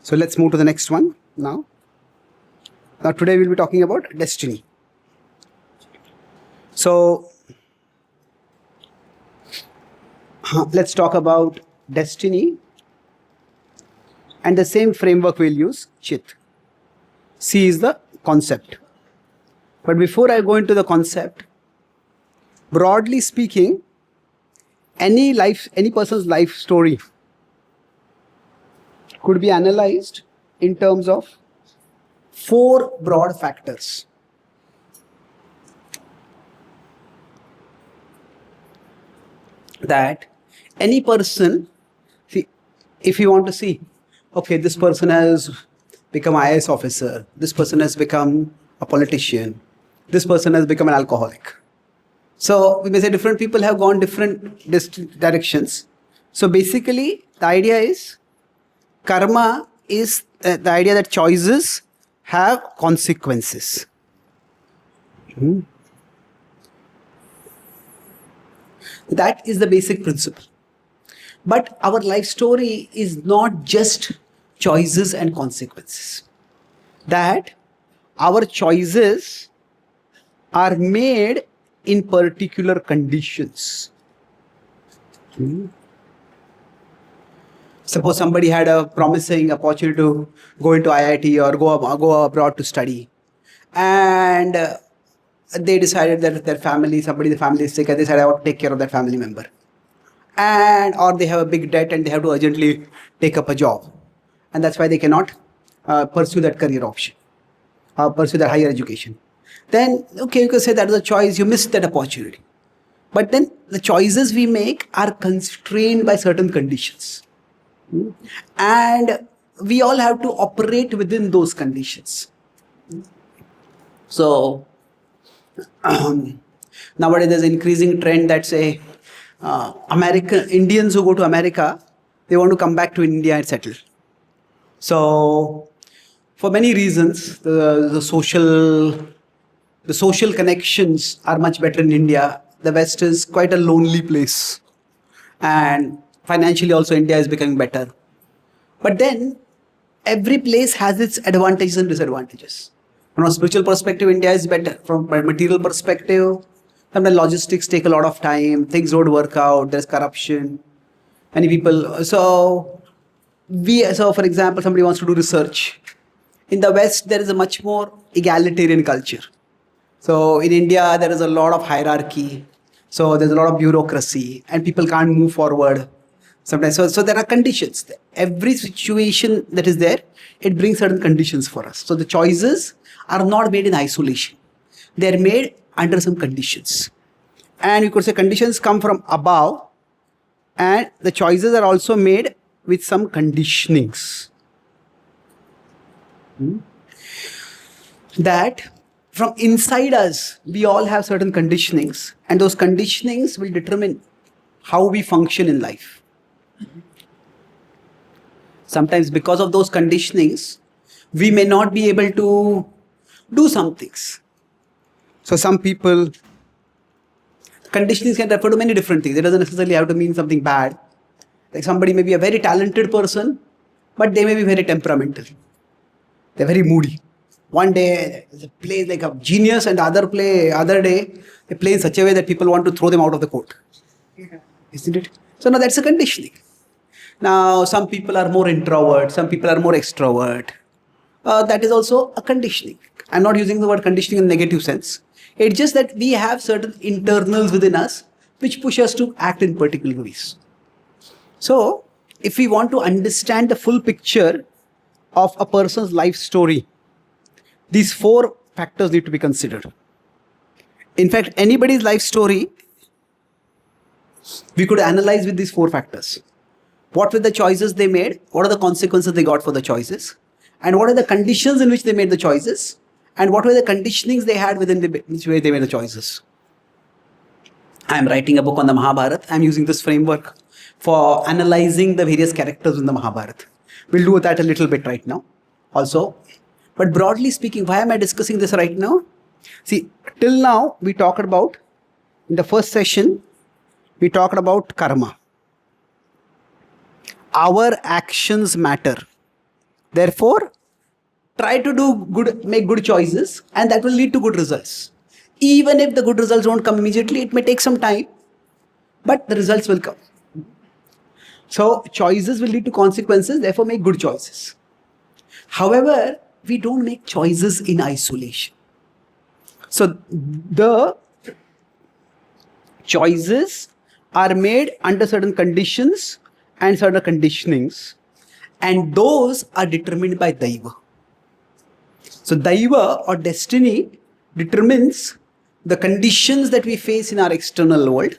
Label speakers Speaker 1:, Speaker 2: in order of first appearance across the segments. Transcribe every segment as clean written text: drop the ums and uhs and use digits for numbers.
Speaker 1: So let's move to the next one now. Now today we'll be talking about destiny. So let's talk about destiny, and the same framework we'll use, Chit. C is the concept. But before I go into the concept, broadly speaking, any person's life story could be analyzed in terms of 4 broad factors. That any person, see, if you want to see, okay, this person has become an IAS officer, this person has become a politician, this person has become an alcoholic. So we may say different people have gone different directions. So basically the idea is, karma is the idea that choices have consequences. That is the basic principle. But our life story is not just choices and consequences. That our choices are made in particular conditions. Suppose somebody had a promising opportunity to go into IIT or go abroad to study, and they decided that the family is sick, and they decided I want to take care of that family member, or they have a big debt and they have to urgently take up a job, and that's why they cannot pursue that career option or pursue that higher education. Then okay, you can say that is a choice, you missed that opportunity. But then the choices we make are constrained by certain conditions. And we all have to operate within those conditions. So nowadays there's an increasing trend that say Indians who go to America, they want to come back to India and settle. So for many reasons, the social connections are much better in India. The West is quite a lonely place. And financially also India is becoming better. But then every place has its advantages and disadvantages. From a spiritual perspective, India is better. From a material perspective, sometimes logistics take a lot of time, things don't work out, there's corruption, many people. So for example, somebody wants to do research. In the West, there is a much more egalitarian culture. So in India, there is a lot of hierarchy. So there's a lot of bureaucracy and people can't move forward sometimes. So there are conditions. Every situation that is there, it brings certain conditions for us. So the choices are not made in isolation. They're made under some conditions. And you could say conditions come from above, and the choices are also made with some conditionings. That from inside us, we all have certain conditionings, and those conditionings will determine how we function in life. Sometimes because of those conditionings, we may not be able to do some things. So some people, conditionings can refer to many different things. It doesn't necessarily have to mean something bad. Like somebody may be a very talented person, but they may be very temperamental. They're very moody. One day they play like a genius, and the other day they play in such a way that people want to throw them out of the court. Yeah. Isn't it? So now that's a conditioning. Now some people are more introvert, some people are more extrovert. That is also a conditioning. I'm not using the word conditioning in a negative sense. It's just that we have certain internals within us which push us to act in particular ways. So if we want to understand the full picture of a person's life story, these 4 factors need to be considered. In fact, anybody's life story, we could analyze with these 4 factors. What were the choices they made? What are the consequences they got for the choices? And what are the conditions in which they made the choices? And what were the conditionings they had within which way they made the choices? I am writing a book on the Mahabharata. I am using this framework for analyzing the various characters in the Mahabharata. We'll do that a little bit right now also. But broadly speaking, why am I discussing this right now? See, till now we talked about, in the first session, we talked about karma. Our actions matter. Therefore, try to do good, make good choices, and that will lead to good results. Even if the good results won't come immediately, it may take some time, but the results will come. So choices will lead to consequences, therefore make good choices. However, we don't make choices in isolation. So the choices are made under certain conditions and certain conditionings, and those are determined by Daiva. So Daiva or destiny determines the conditions that we face in our external world,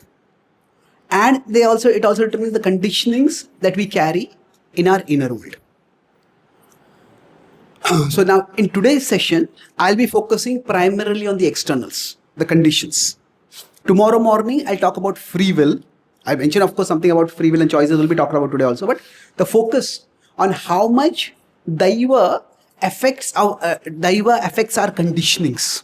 Speaker 1: and it also determines the conditionings that we carry in our inner world. So now in today's session, I'll be focusing primarily on the externals, the conditions. Tomorrow morning, I'll talk about free will. I mentioned, of course, something about free will and choices we'll be talking about today also, but the focus on how much Daiva affects our conditionings.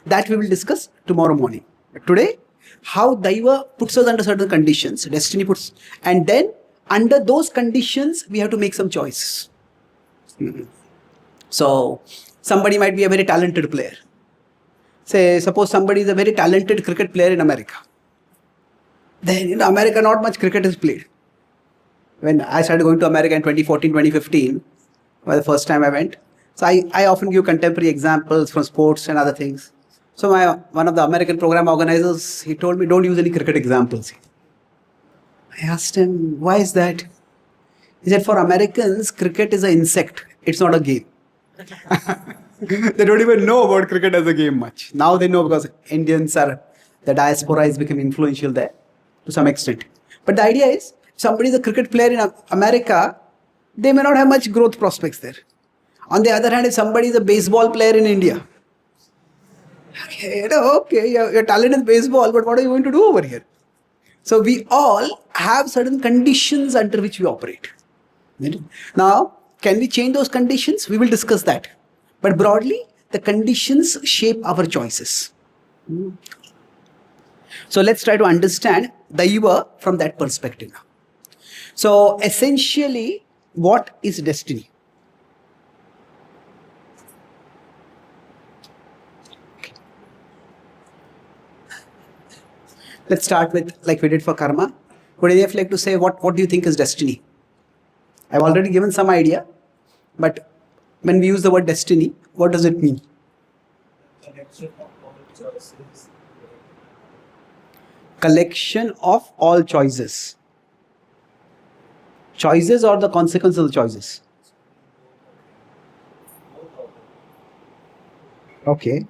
Speaker 1: That we will discuss tomorrow morning. Today, how Daiva puts us under certain conditions, destiny puts, and then under those conditions, we have to make some choices. So, somebody might be a very talented player. Say, suppose somebody is a very talented cricket player in America. Then in America, not much cricket is played. When I started going to America in 2014, 2015, was the first time I went. So I often give contemporary examples from sports and other things. So one of the American program organizers, he told me, don't use any cricket examples. I asked him, why is that? He said, for Americans, cricket is an insect. It's not a game. They don't even know about cricket as a game much. Now they know because the diaspora is becoming influential there to some extent. But the idea is, if somebody is a cricket player in America, they may not have much growth prospects there. On the other hand, if somebody is a baseball player in India, okay, your talent is baseball, but what are you going to do over here? So we all have certain conditions under which we operate. Now, can we change those conditions? We will discuss that. But broadly, the conditions shape our choices. So let's try to understand Daiva from that perspective. So essentially, what is destiny? Let's start with, like we did for karma. Would any of you like to say what do you think is destiny? I've already given some idea, but when we use the word destiny, what does it mean? Collection of all choices. Choices or the consequences of the choices? Okay.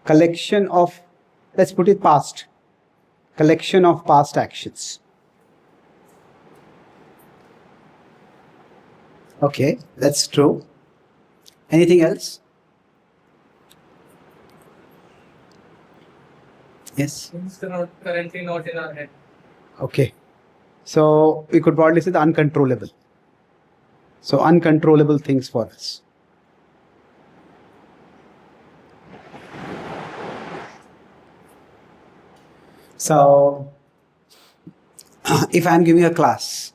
Speaker 1: Collection of, let's put it past. Collection of past actions. Okay, that's true. Anything else? Yes?
Speaker 2: Things are currently not in our head.
Speaker 1: Okay. So we could broadly say the uncontrollable. So uncontrollable things for us. So if I'm giving a class,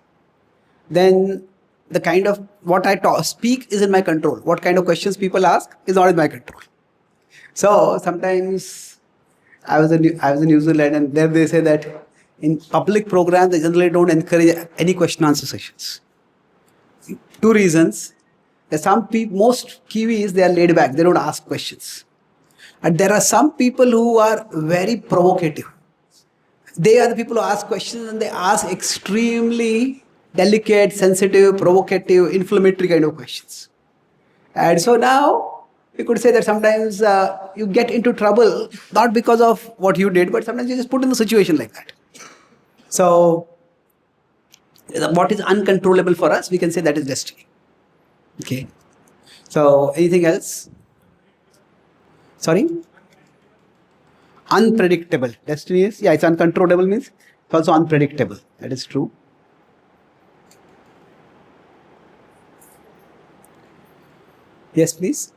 Speaker 1: then the kind of what I speak is in my control. What kind of questions people ask is not in my control. So sometimes I was in New Zealand, and there they say that in public programs they generally don't encourage any question answer sessions. Two reasons. Most Kiwis, they are laid back. They don't ask questions. And there are some people who are very provocative. They are the people who ask questions, and they ask extremely delicate, sensitive, provocative, inflammatory kind of questions. And so now you could say that sometimes you get into trouble not because of what you did, but sometimes you just put in a situation like that. So what is uncontrollable for us, we can say that is destiny. Okay. So anything else? Sorry? Unpredictable. Destiny is, it's uncontrollable, means it's also unpredictable. That is true. Yes, please.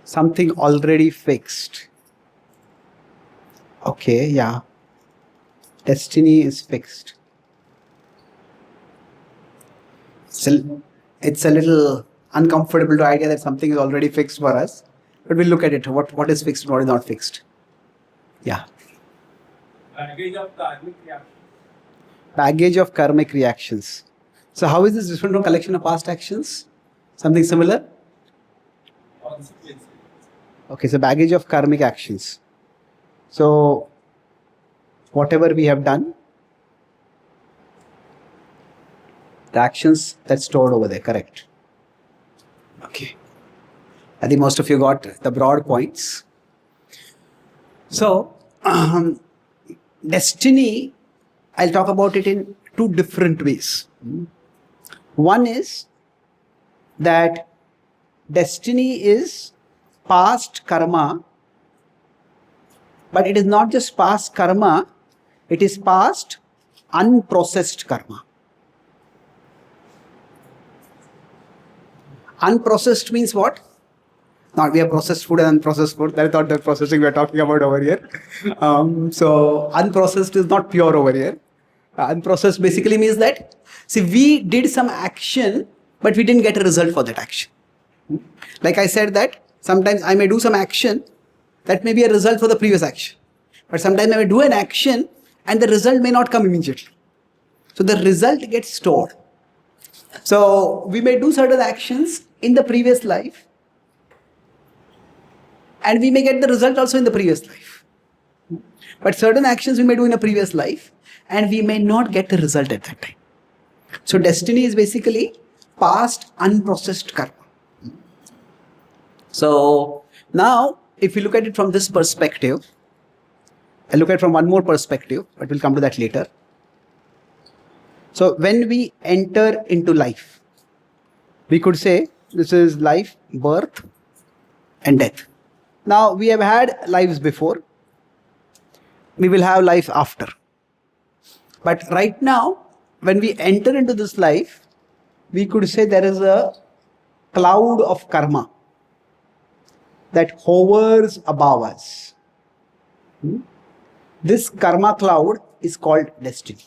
Speaker 1: Something already fixed. Okay, yeah. Destiny is fixed. So it's a little uncomfortable to idea that something is already fixed for us. But we'll look at it. What is fixed and what is not fixed. Yeah.
Speaker 2: Baggage of karmic reaction.
Speaker 1: Baggage of karmic reactions. So how is this different from collection of past actions? Something similar?
Speaker 2: Consequences.
Speaker 1: Okay, so baggage of karmic actions. So whatever we have done, the actions that's stored over there, correct? Okay. I think most of you got the broad points. So, destiny, I'll talk about it in two different ways. One is that destiny is past karma, but it is not just past karma, it is past unprocessed karma. Unprocessed means what? Not we have processed food and unprocessed food. That is not the processing we are talking about over here. So unprocessed is not pure over here. Unprocessed basically means that, see, we did some action, but we didn't get a result for that action. Like I said that sometimes I may do some action that may be a result for the previous action. But sometimes I may do an action and the result may not come immediately. So the result gets stored. So we may do certain actions in the previous life, and we may get the result also in the previous life. But certain actions we may do in a previous life, and we may not get the result at that time. So destiny is basically past unprocessed karma. So now, if you look at it from this perspective, I'll look at it from one more perspective, but we'll come to that later. So when we enter into life, we could say this is life, birth, and death. Now we have had lives before, we will have life after. But right now, when we enter into this life, we could say there is a cloud of karma that hovers above us. This karma cloud is called destiny.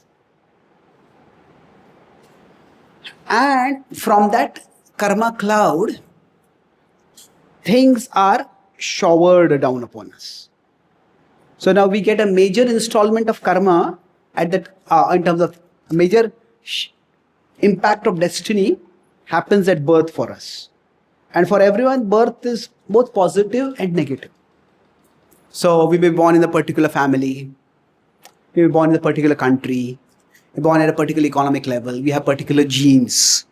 Speaker 1: And from that karma cloud, things are showered down upon us. So now we get a major installment of karma at that, in terms of major impact of destiny happens at birth for us. And for everyone, birth is both positive and negative. So we may be born in a particular family, we may be born in a particular country, we are born at a particular economic level, we have particular genes.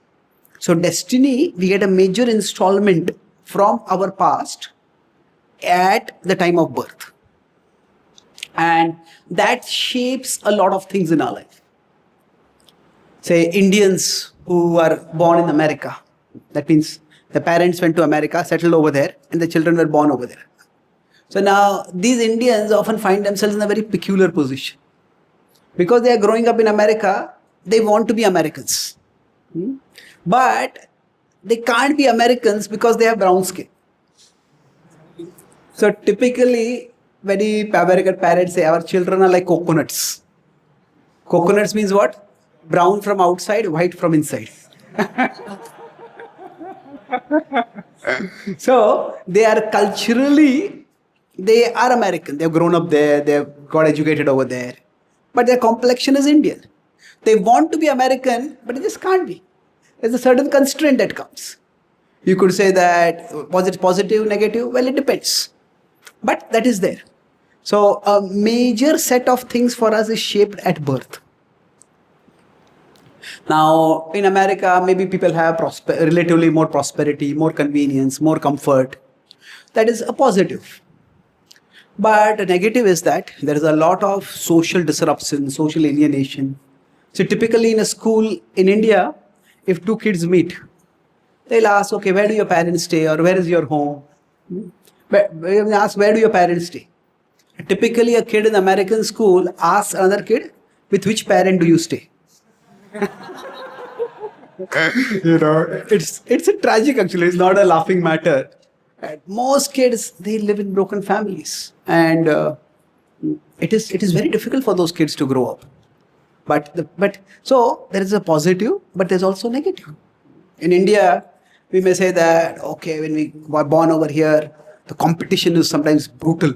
Speaker 1: So destiny, we get a major installment from our past at the time of birth. And that shapes a lot of things in our life. Say Indians who are born in America, that means the parents went to America, settled over there, and the children were born over there. So now these Indians often find themselves in a very peculiar position. Because they are growing up in America, they want to be Americans. But they can't be Americans because they have brown skin. So typically, many American parents say our children are like coconuts. Coconuts means what? Brown from outside, white from inside. So they are culturally, they are American. They have grown up there, they have got educated over there. But their complexion is Indian. They want to be American, but they just can't be. There's a certain constraint that comes. You could say that, was it positive, negative? Well, it depends. But that is there. So a major set of things for us is shaped at birth. Now, in America, maybe people have relatively more prosperity, more convenience, more comfort. That is a positive. But the negative is that there is a lot of social disruption, social alienation. So typically in a school in India, if two kids meet, they'll ask, okay, where do your parents stay or where is your home? They ask, where do your parents stay? Typically a kid in American school asks another kid, with which parent do you stay? It's a tragic actually, it's not a laughing matter. And most kids, they live in broken families, and it is very difficult for those kids to grow up. So there is a positive, but there's also negative. In India, we may say that okay, when we were born over here, the competition is sometimes brutal.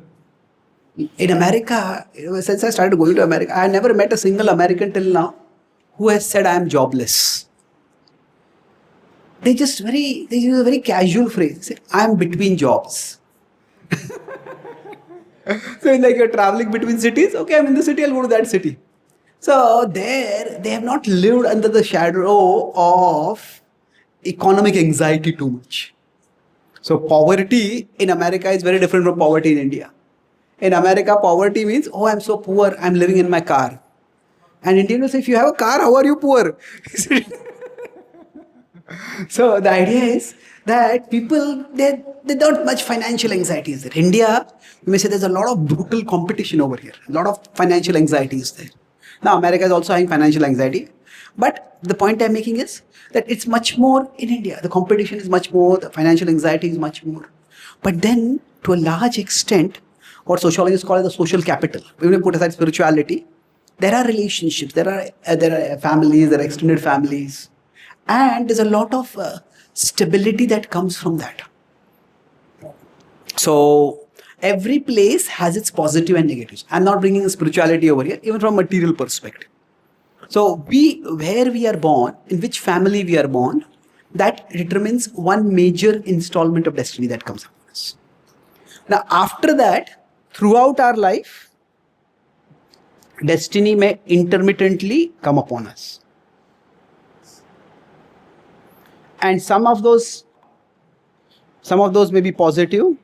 Speaker 1: In America, since I started going to America, I never met a single American till now who has said I am jobless. They use a very casual phrase. They say, I am between jobs. So it's like you're traveling between cities. Okay, I'm in the city, I'll go to that city. So there, they have not lived under the shadow of economic anxiety too much. So poverty in America is very different from poverty in India. In America, poverty means, oh, I'm so poor, I'm living in my car. And Indian will say, if you have a car, how are you poor? So the idea is that people, they don't much financial anxiety is there. India, you may say there's a lot of brutal competition over here. A lot of financial anxiety is there. Now America is also having financial anxiety. But the point I'm making is that it's much more in India. The competition is much more, the financial anxiety is much more. But then to a large extent, what sociologists call the social capital, even if we put aside spirituality, there are relationships, there are families, there are extended families, and there's a lot of stability that comes from that. So every place has its positive and negatives. I'm not bringing spirituality over here, even from a material perspective. So where we are born, in which family we are born, that determines one major installment of destiny that comes upon us. Now after that, throughout our life, destiny may intermittently come upon us. And some of those may be positive,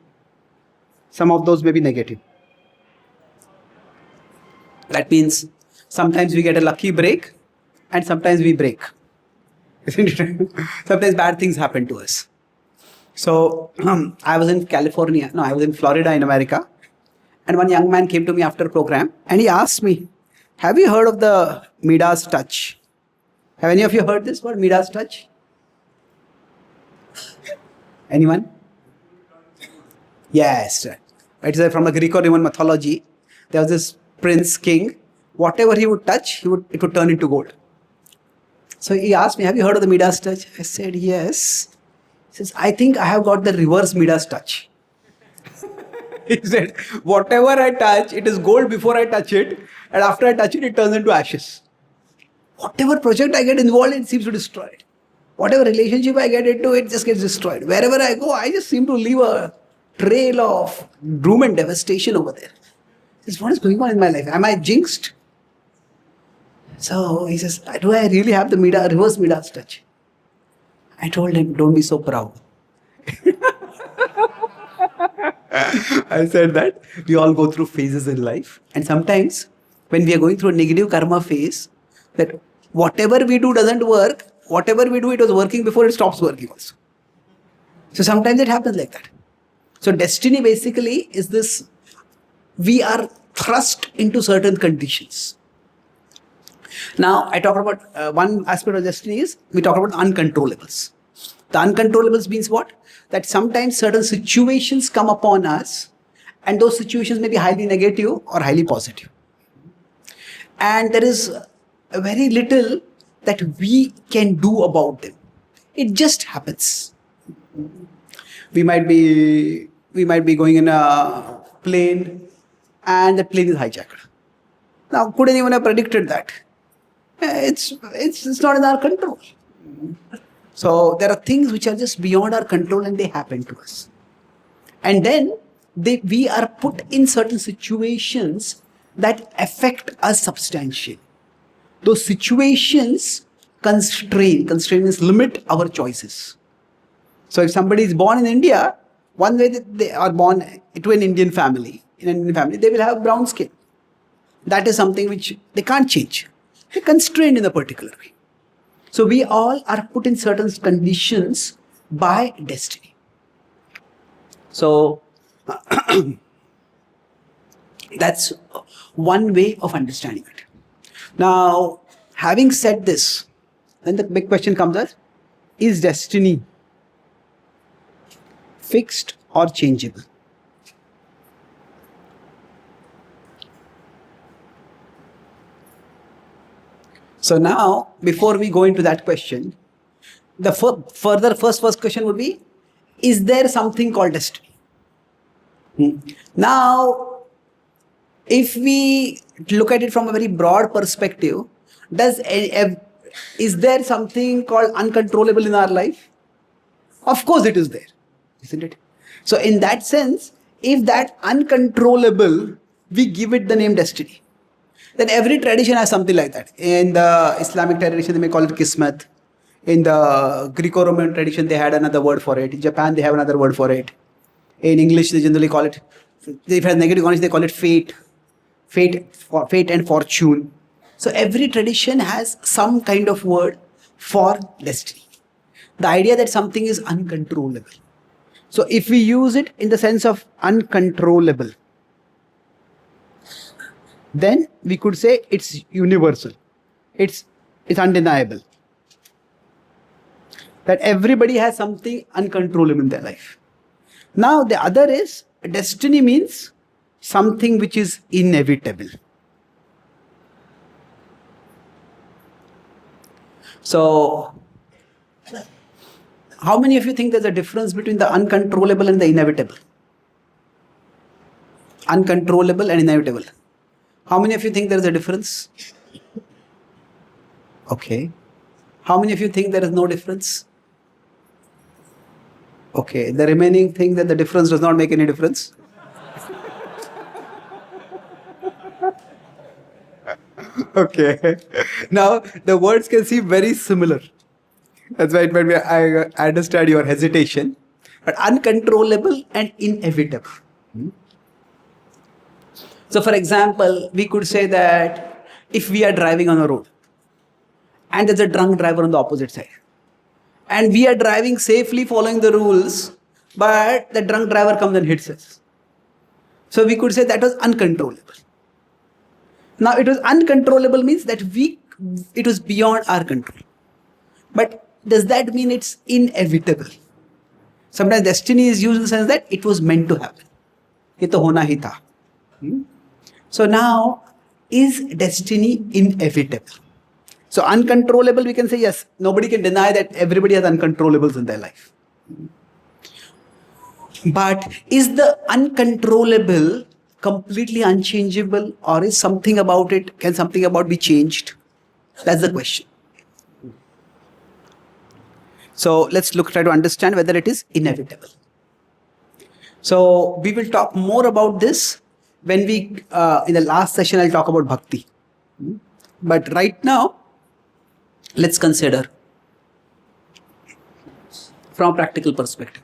Speaker 1: some of those may be negative. That means sometimes we get a lucky break and sometimes we break. Isn't it? Sometimes bad things happen to us. So I was in Florida in America, and one young man came to me after a program and he asked me, have you heard of the Midas touch? Have any of you heard this word, Midas touch? Anyone? Yes. It is from the Greco-Roman mythology. There was this prince king. Whatever he would touch, it would turn into gold. So he asked me, have you heard of the Midas touch? I said, yes. He says, I think I have got the reverse Midas touch. He said, whatever I touch, it is gold before I touch it. And after I touch it, it turns into ashes. Whatever project I get involved in, it seems to destroy it. Whatever relationship I get into, it just gets destroyed. Wherever I go, I just seem to leave a trail of doom and devastation over there. He says, what is going on in my life? Am I jinxed? So he says, do I really have the reverse Midas touch? I told him, don't be so proud. I said that we all go through phases in life. And sometimes when we are going through a negative karma phase, that whatever we do doesn't work, whatever we do, it was working before it stops working also. So sometimes it happens like that. So destiny basically is this, we are thrust into certain conditions. Now I talk about one aspect of destiny is, we talk about uncontrollables. The uncontrollables means what? That sometimes certain situations come upon us and those situations may be highly negative or highly positive. And there is very little that we can do about them. It just happens. We might be going in a plane and the plane is hijacked. Now, could anyone have predicted that? It's not in our control. So there are things which are just beyond our control and they happen to us. And then we are put in certain situations that affect us substantially. Those situations constrain means limit our choices. So if somebody is born in India, one way that they are born to an Indian family, they will have brown skin. That is something which they can't change. They're constrained in a particular way. So we all are put in certain conditions by destiny. So that's one way of understanding it. Now, having said this, then the big question comes as, is destiny fixed or changeable? So now, before we go into that question, the first question would be, is there something called destiny? Now, if we look at it from a very broad perspective, is there something called uncontrollable in our life? Of course it is there, isn't it? So in that sense, if that uncontrollable, we give it the name destiny, then every tradition has something like that. In the Islamic tradition, they may call it kismet. In the Greco-Roman tradition, they had another word for it. In Japan, they have another word for it. In English, they generally call it, if it has negative connotation, they call it fate. Fate and fortune. So every tradition has some kind of word for destiny. The idea that something is uncontrollable. So if we use it in the sense of uncontrollable, then we could say it's universal. It's undeniable. That everybody has something uncontrollable in their life. Now the other is, destiny means something which is inevitable. So, how many of you think there's a difference between the uncontrollable and the inevitable? Uncontrollable and inevitable. How many of you think there is a difference? Okay. How many of you think there is no difference? Okay. The remaining think that the difference does not make any difference. Okay. Now, the words can seem very similar. That's why I understand your hesitation. But uncontrollable and inevitable. So, for example, we could say that if we are driving on a road and there's a drunk driver on the opposite side, and we are driving safely following the rules, but the drunk driver comes and hits us. So, we could say that was uncontrollable. Now, it was uncontrollable means that it was beyond our control. But does that mean it's inevitable? Sometimes destiny is used in the sense that it was meant to happen. Ye to hona hi tha. So now, is destiny inevitable? So uncontrollable, we can say yes. Nobody can deny that everybody has uncontrollables in their life. But is the uncontrollable completely unchangeable, or is something about it, can something about be changed? That's the question. So let's try to understand whether it is inevitable. So we will talk more about this when in the last session, I'll talk about bhakti. But right now, let's consider from a practical perspective.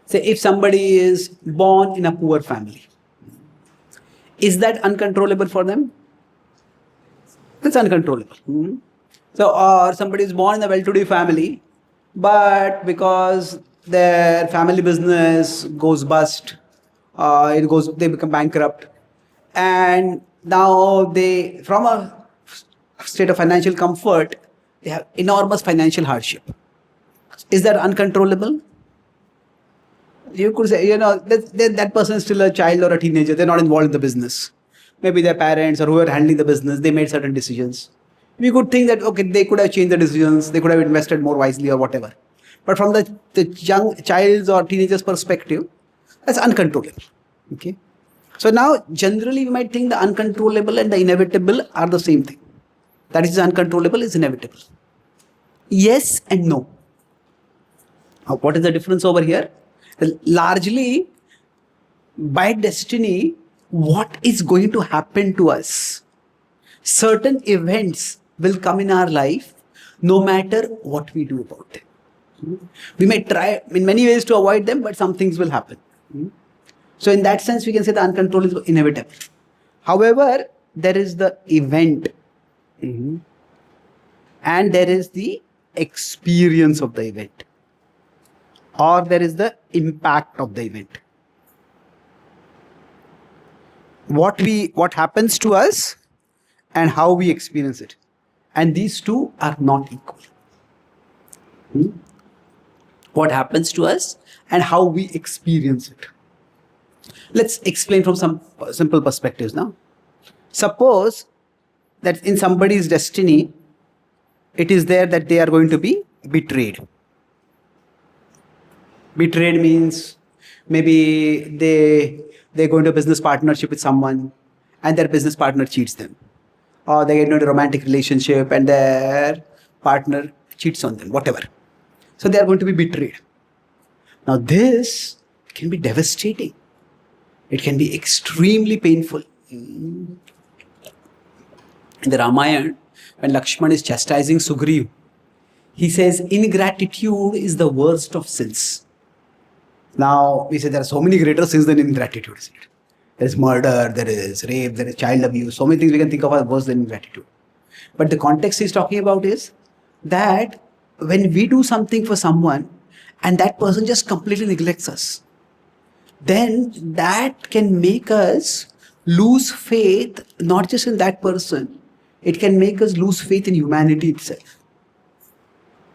Speaker 1: Say if somebody is born in a poor family, is that uncontrollable for them? That's uncontrollable. So, or somebody is born in a well-to-do family, but because their family business goes bust, they become bankrupt, and now from a state of financial comfort, they have enormous financial hardship. Is that uncontrollable? You could say, that person is still a child or a teenager. They're not involved in the business. Maybe their parents or whoever handling the business, they made certain decisions. We could think that, okay, they could have changed the decisions. They could have invested more wisely or whatever. But from the young child's or teenager's perspective, that's uncontrollable. Okay. So now, generally, we might think the uncontrollable and the inevitable are the same thing. That is, uncontrollable is inevitable. Yes and no. Now, what is the difference over here? Largely, by destiny, what is going to happen to us? Certain events will come in our life no matter what we do about them. We may try in many ways to avoid them, but some things will happen. So in that sense, we can say the uncontrollable is inevitable. However, there is the event and there is the experience of the event, or there is the impact of the event. What happens to us and how we experience it. And these two are not equal. What happens to us and how we experience it. Let's explain from some simple perspectives now. Suppose that in somebody's destiny, it is there that they are going to be betrayed. Betrayed means maybe they go into a business partnership with someone and their business partner cheats them. Or they get into a romantic relationship and their partner cheats on them, whatever. So they are going to be betrayed. Now this can be devastating. It can be extremely painful. In the Ramayana, when Lakshman is chastising Sugriv, he says ingratitude is the worst of sins. Now, we say there are so many greater sins than ingratitude, isn't it? There is murder, there is rape, there is child abuse, so many things we can think of as worse than ingratitude. But the context he's talking about is that when we do something for someone and that person just completely neglects us, then that can make us lose faith not just in that person, it can make us lose faith in humanity itself.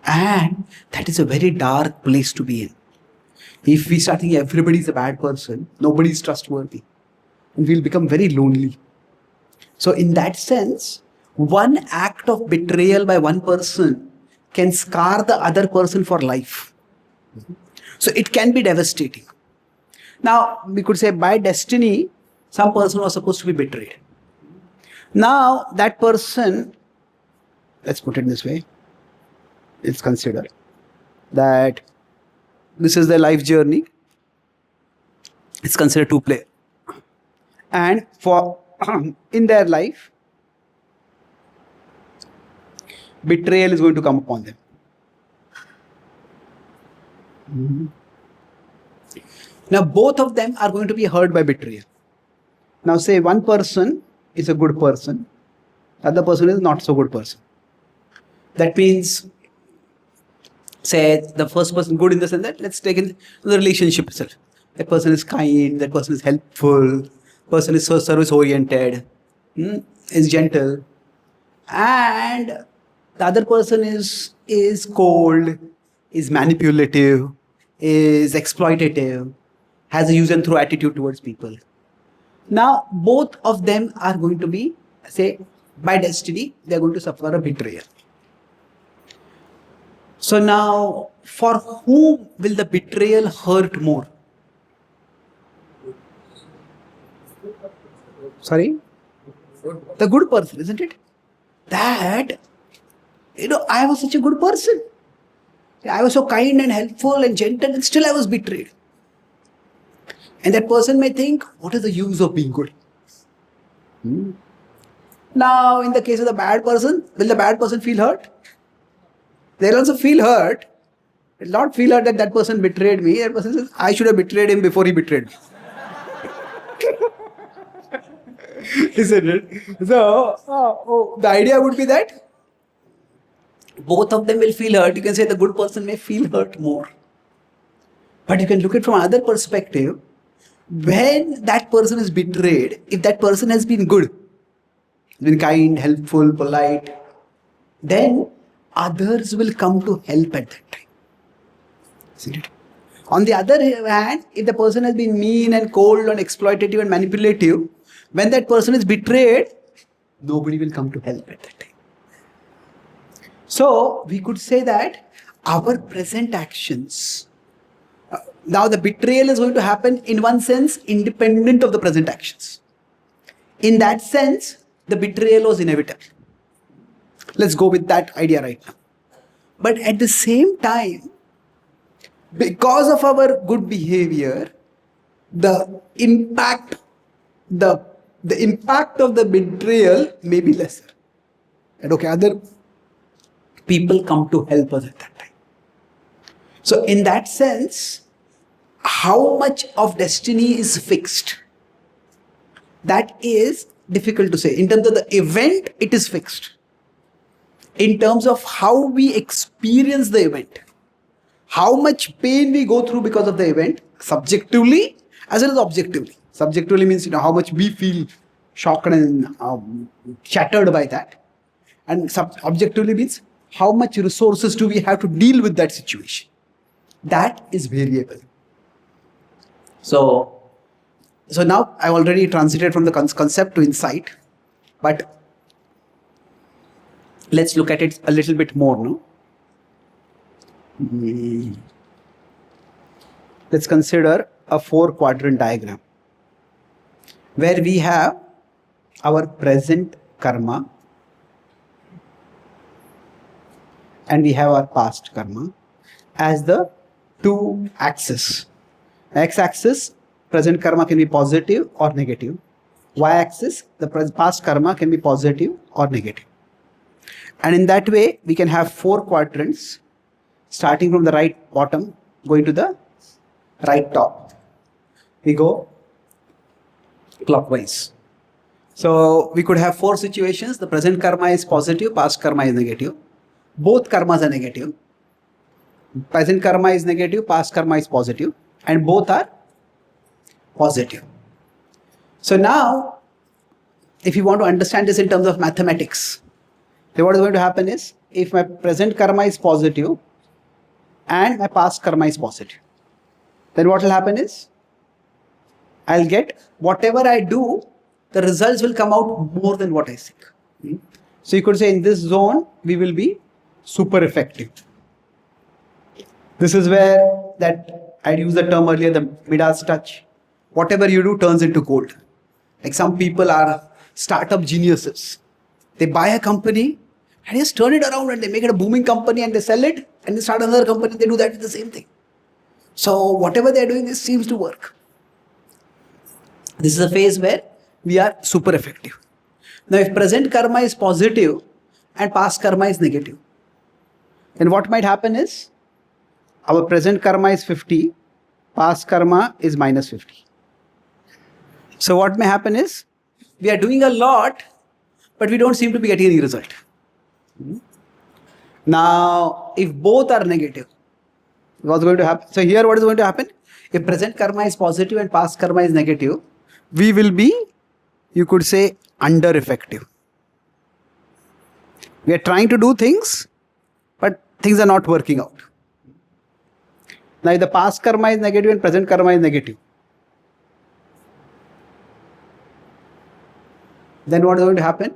Speaker 1: And that is a very dark place to be in. If we start thinking everybody is a bad person, nobody is trustworthy, and we'll become very lonely. So in that sense, one act of betrayal by one person can scar the other person for life. So it can be devastating. Now, we could say by destiny, some person was supposed to be betrayed. Now, that person, let's put it this way, let's consider that this is their life journey. It's considered two play. And for in their life, betrayal is going to come upon them. Now both of them are going to be hurt by betrayal. Now say one person is a good person, the other person is not so good person. That means, say the first person good in the sense that let's take in the relationship itself. That person is kind, that person is helpful, person is so service oriented, is gentle, and the other person is cold, is manipulative, is exploitative, has a use and throw attitude towards people. Now both of them are going to be, say by destiny, they are going to suffer a betrayal. So now, for whom will the betrayal hurt more? Sorry? The good person, isn't it? That, I was such a good person. I was so kind and helpful and gentle, and still I was betrayed. And that person may think, what is the use of being good? Now, in the case of the bad person, will the bad person feel hurt? They'll also feel hurt. They'll not feel hurt that that person betrayed me. That person says, I should have betrayed him before he betrayed me. Isn't it? So, the idea would be that both of them will feel hurt. You can say the good person may feel hurt more. But you can look at it from another perspective. When that person is betrayed, if that person has been good, been kind, helpful, polite, then others will come to help at that time. Isn't it? On the other hand, if the person has been mean and cold and exploitative and manipulative, when that person is betrayed, nobody will come to help at that time. So, we could say that our present actions, now the betrayal is going to happen in one sense independent of the present actions. In that sense, the betrayal was inevitable. Let's go with that idea right now. But at the same time, because of our good behavior, the impact of the betrayal may be lesser. And okay, other people come to help us at that time. So in that sense, how much of destiny is fixed? That is difficult to say. In terms of the event, it is fixed. In terms of how we experience the event, how much pain we go through because of the event, subjectively as well as objectively. Subjectively means how much we feel shocked and shattered by that, and objectively means how much resources do we have to deal with that situation. That is variable. So now I already transited from the concept to insight, but Let's look at it a little bit more, no? Let's consider a 4-quadrant diagram where we have our present karma and we have our past karma as the two axes. X-axis, present karma can be positive or negative. Y-axis, the past karma can be positive or negative. And in that way, we can have 4 quadrants starting from the right bottom, going to the right top. We go clockwise. So we could have 4 situations. The present karma is positive, past karma is negative. Both karmas are negative. Present karma is negative, past karma is positive, and both are positive. So now, if you want to understand this in terms of mathematics, then what is going to happen is, if my present karma is positive and my past karma is positive, then what will happen is, I'll get whatever I do, the results will come out more than what I seek. So you could say in this zone, we will be super effective. This is where that I'd use the term earlier, the Midas touch. Whatever you do turns into gold. Like some people are startup geniuses. They buy a company and just turn it around and they make it a booming company and they sell it and they start another company. They do that with the same thing. So whatever they're doing, this seems to work. This is a phase where we are super effective. Now, if present karma is positive and past karma is negative, then what might happen is, our present karma is 50, past karma is minus 50. So what may happen is, we are doing a lot, but we don't seem to be getting any result. Now, if both are negative, what's going to happen? So here what is going to happen? If present karma is positive and past karma is negative, we will be, you could say, under effective. We are trying to do things, but things are not working out. Now, if the past karma is negative and present karma is negative, then what is going to happen?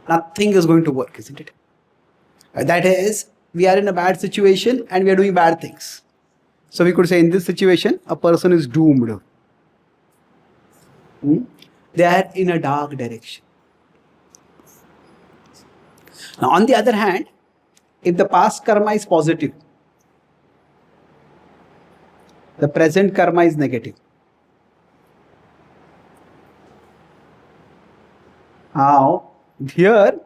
Speaker 1: Nothing is going to work, isn't it? That is, we are in a bad situation and we are doing bad things. So we could say in this situation, a person is doomed. They are in a dark direction. Now, on the other hand, if the past karma is positive, the present karma is negative. Now, here,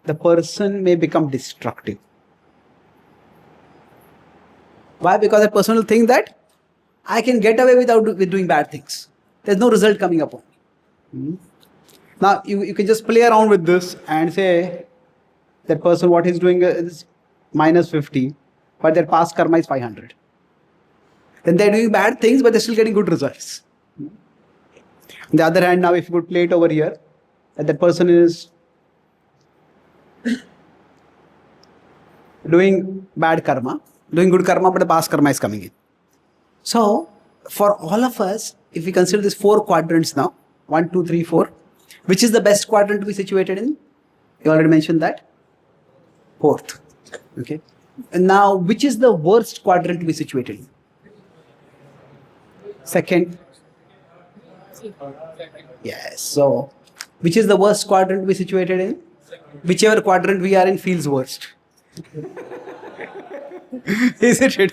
Speaker 1: the person may become destructive. Why? Because the person will think that I can get away with doing bad things. There's no result coming upon me. Now, you can just play around with this and say, that person, what he's doing is minus 50, but their past karma is 500. Then they're doing bad things, but they're still getting good results. On the other hand, now if you could play it over here, that person is doing bad karma, doing good karma, but the past karma is coming in. So, for all of us, if we consider these 4 quadrants now, 1, 2, 3, 4, which is the best quadrant to be situated in? You already mentioned that. 4th. Okay. And now, which is the worst quadrant to be situated in? 2nd. Yes. So, which is the worst quadrant to be situated in? Whichever quadrant we are in feels worst. Isn't it?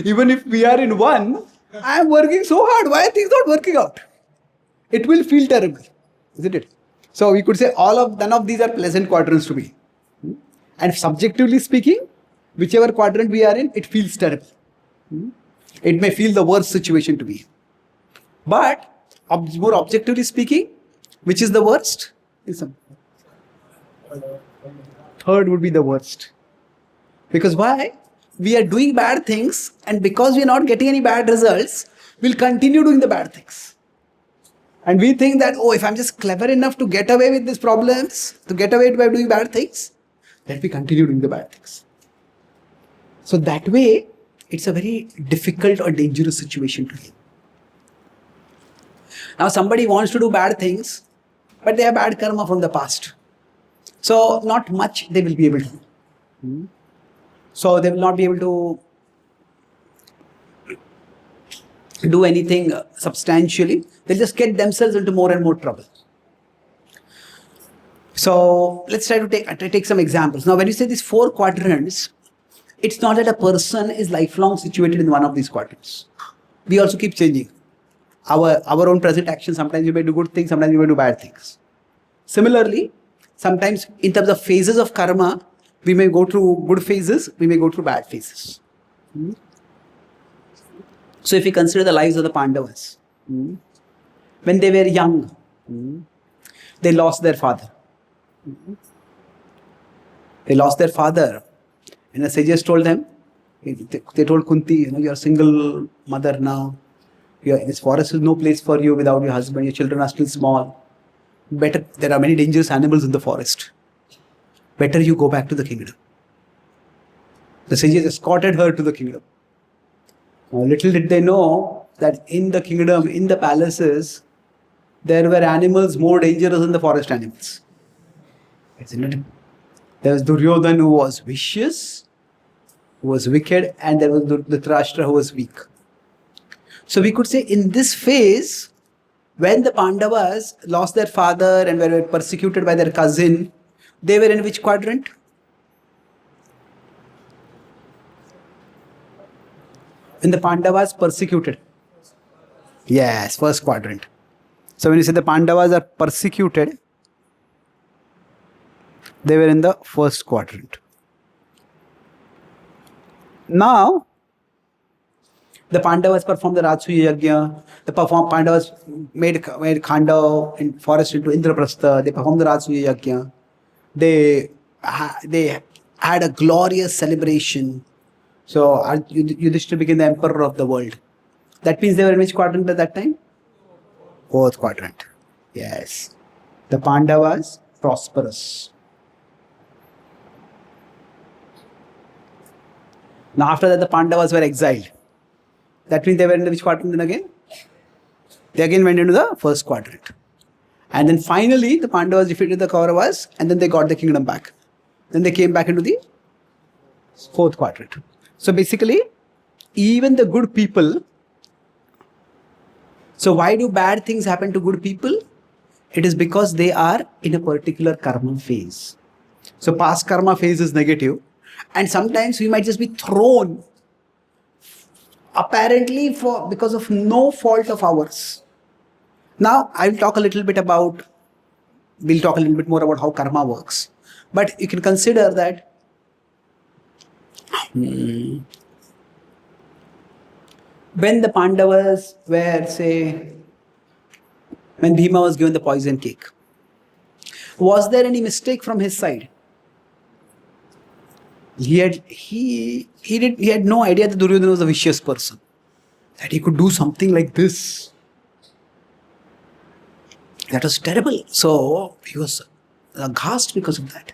Speaker 1: Even if we are in 1, I am working so hard. Why are things not working out? It will feel terrible. Isn't it? So, we could say none of these are pleasant quadrants to be. And subjectively speaking, whichever quadrant we are in, it feels terrible. It may feel the worst situation to be. But, more objectively speaking, which is the worst? 3rd would be the worst. Because why? We are doing bad things, and because we are not getting any bad results, we'll continue doing the bad things. And we think that, if I'm just clever enough to get away with these problems, to get away by doing bad things, let me continue doing the bad things. So that way, it's a very difficult or dangerous situation to be. Now somebody wants to do bad things, but they have bad karma from the past. So not much they will be able to do. So they will not be able to do anything substantially. They'll just get themselves into more and more trouble. So let's try to take some examples. Now, when you say these 4 quadrants, it's not that a person is lifelong situated in one of these quadrants. We also keep changing. Our own present action, sometimes we may do good things, sometimes we may do bad things. Similarly, sometimes in terms of phases of karma, we may go through good phases, we may go through bad phases. So if we consider the lives of the Pandavas, when they were young, they lost their father. They lost their father, and the sages told them, they told Kunti, you're a single mother now. This forest is no place for you without your husband. Your children are still small. Better, there are many dangerous animals in the forest. Better you go back to the kingdom. The sages escorted her to the kingdom. Now, little did they know that in the kingdom, in the palaces, there were animals more dangerous than the forest animals. Isn't it? There was Duryodhan who was vicious, who was wicked, and there was Dhritarashtra who was weak. So we could say in this phase, when the Pandavas lost their father and were persecuted by their cousin, they were in which quadrant? When the Pandavas persecuted. Yes, first quadrant. So when you say the Pandavas are persecuted, they were in the first quadrant. Now, the Pandavas performed the Rajasuya Yajna. The Pandavas made Khanda in forest into Indraprastha. They performed the Rajasuya Yajna. They had a glorious celebration. So Yudhishthira became the emperor of the world. That means they were in which quadrant at that time? Fourth quadrant. Yes. The Pandavas prosperous. Now after that the Pandavas were exiled. That means they were in which quadrant then again? They again went into the first quadrant. And then finally the Pandavas defeated the Kauravas and then they got the kingdom back. Then they came back into the fourth quadrant. So basically, even the good people. So why do bad things happen to good people? It is because they are in a particular karma phase. So past karma phase is negative. And sometimes we might just be thrown apparently because of no fault of ours. Now, we'll talk a little bit more about how karma works. But you can consider that when the Pandavas were, say, when Bhima was given the poison cake, was there any mistake from his side? He had no idea that Duryodhana was a vicious person, that he could do something like this. That was terrible. So he was aghast because of that.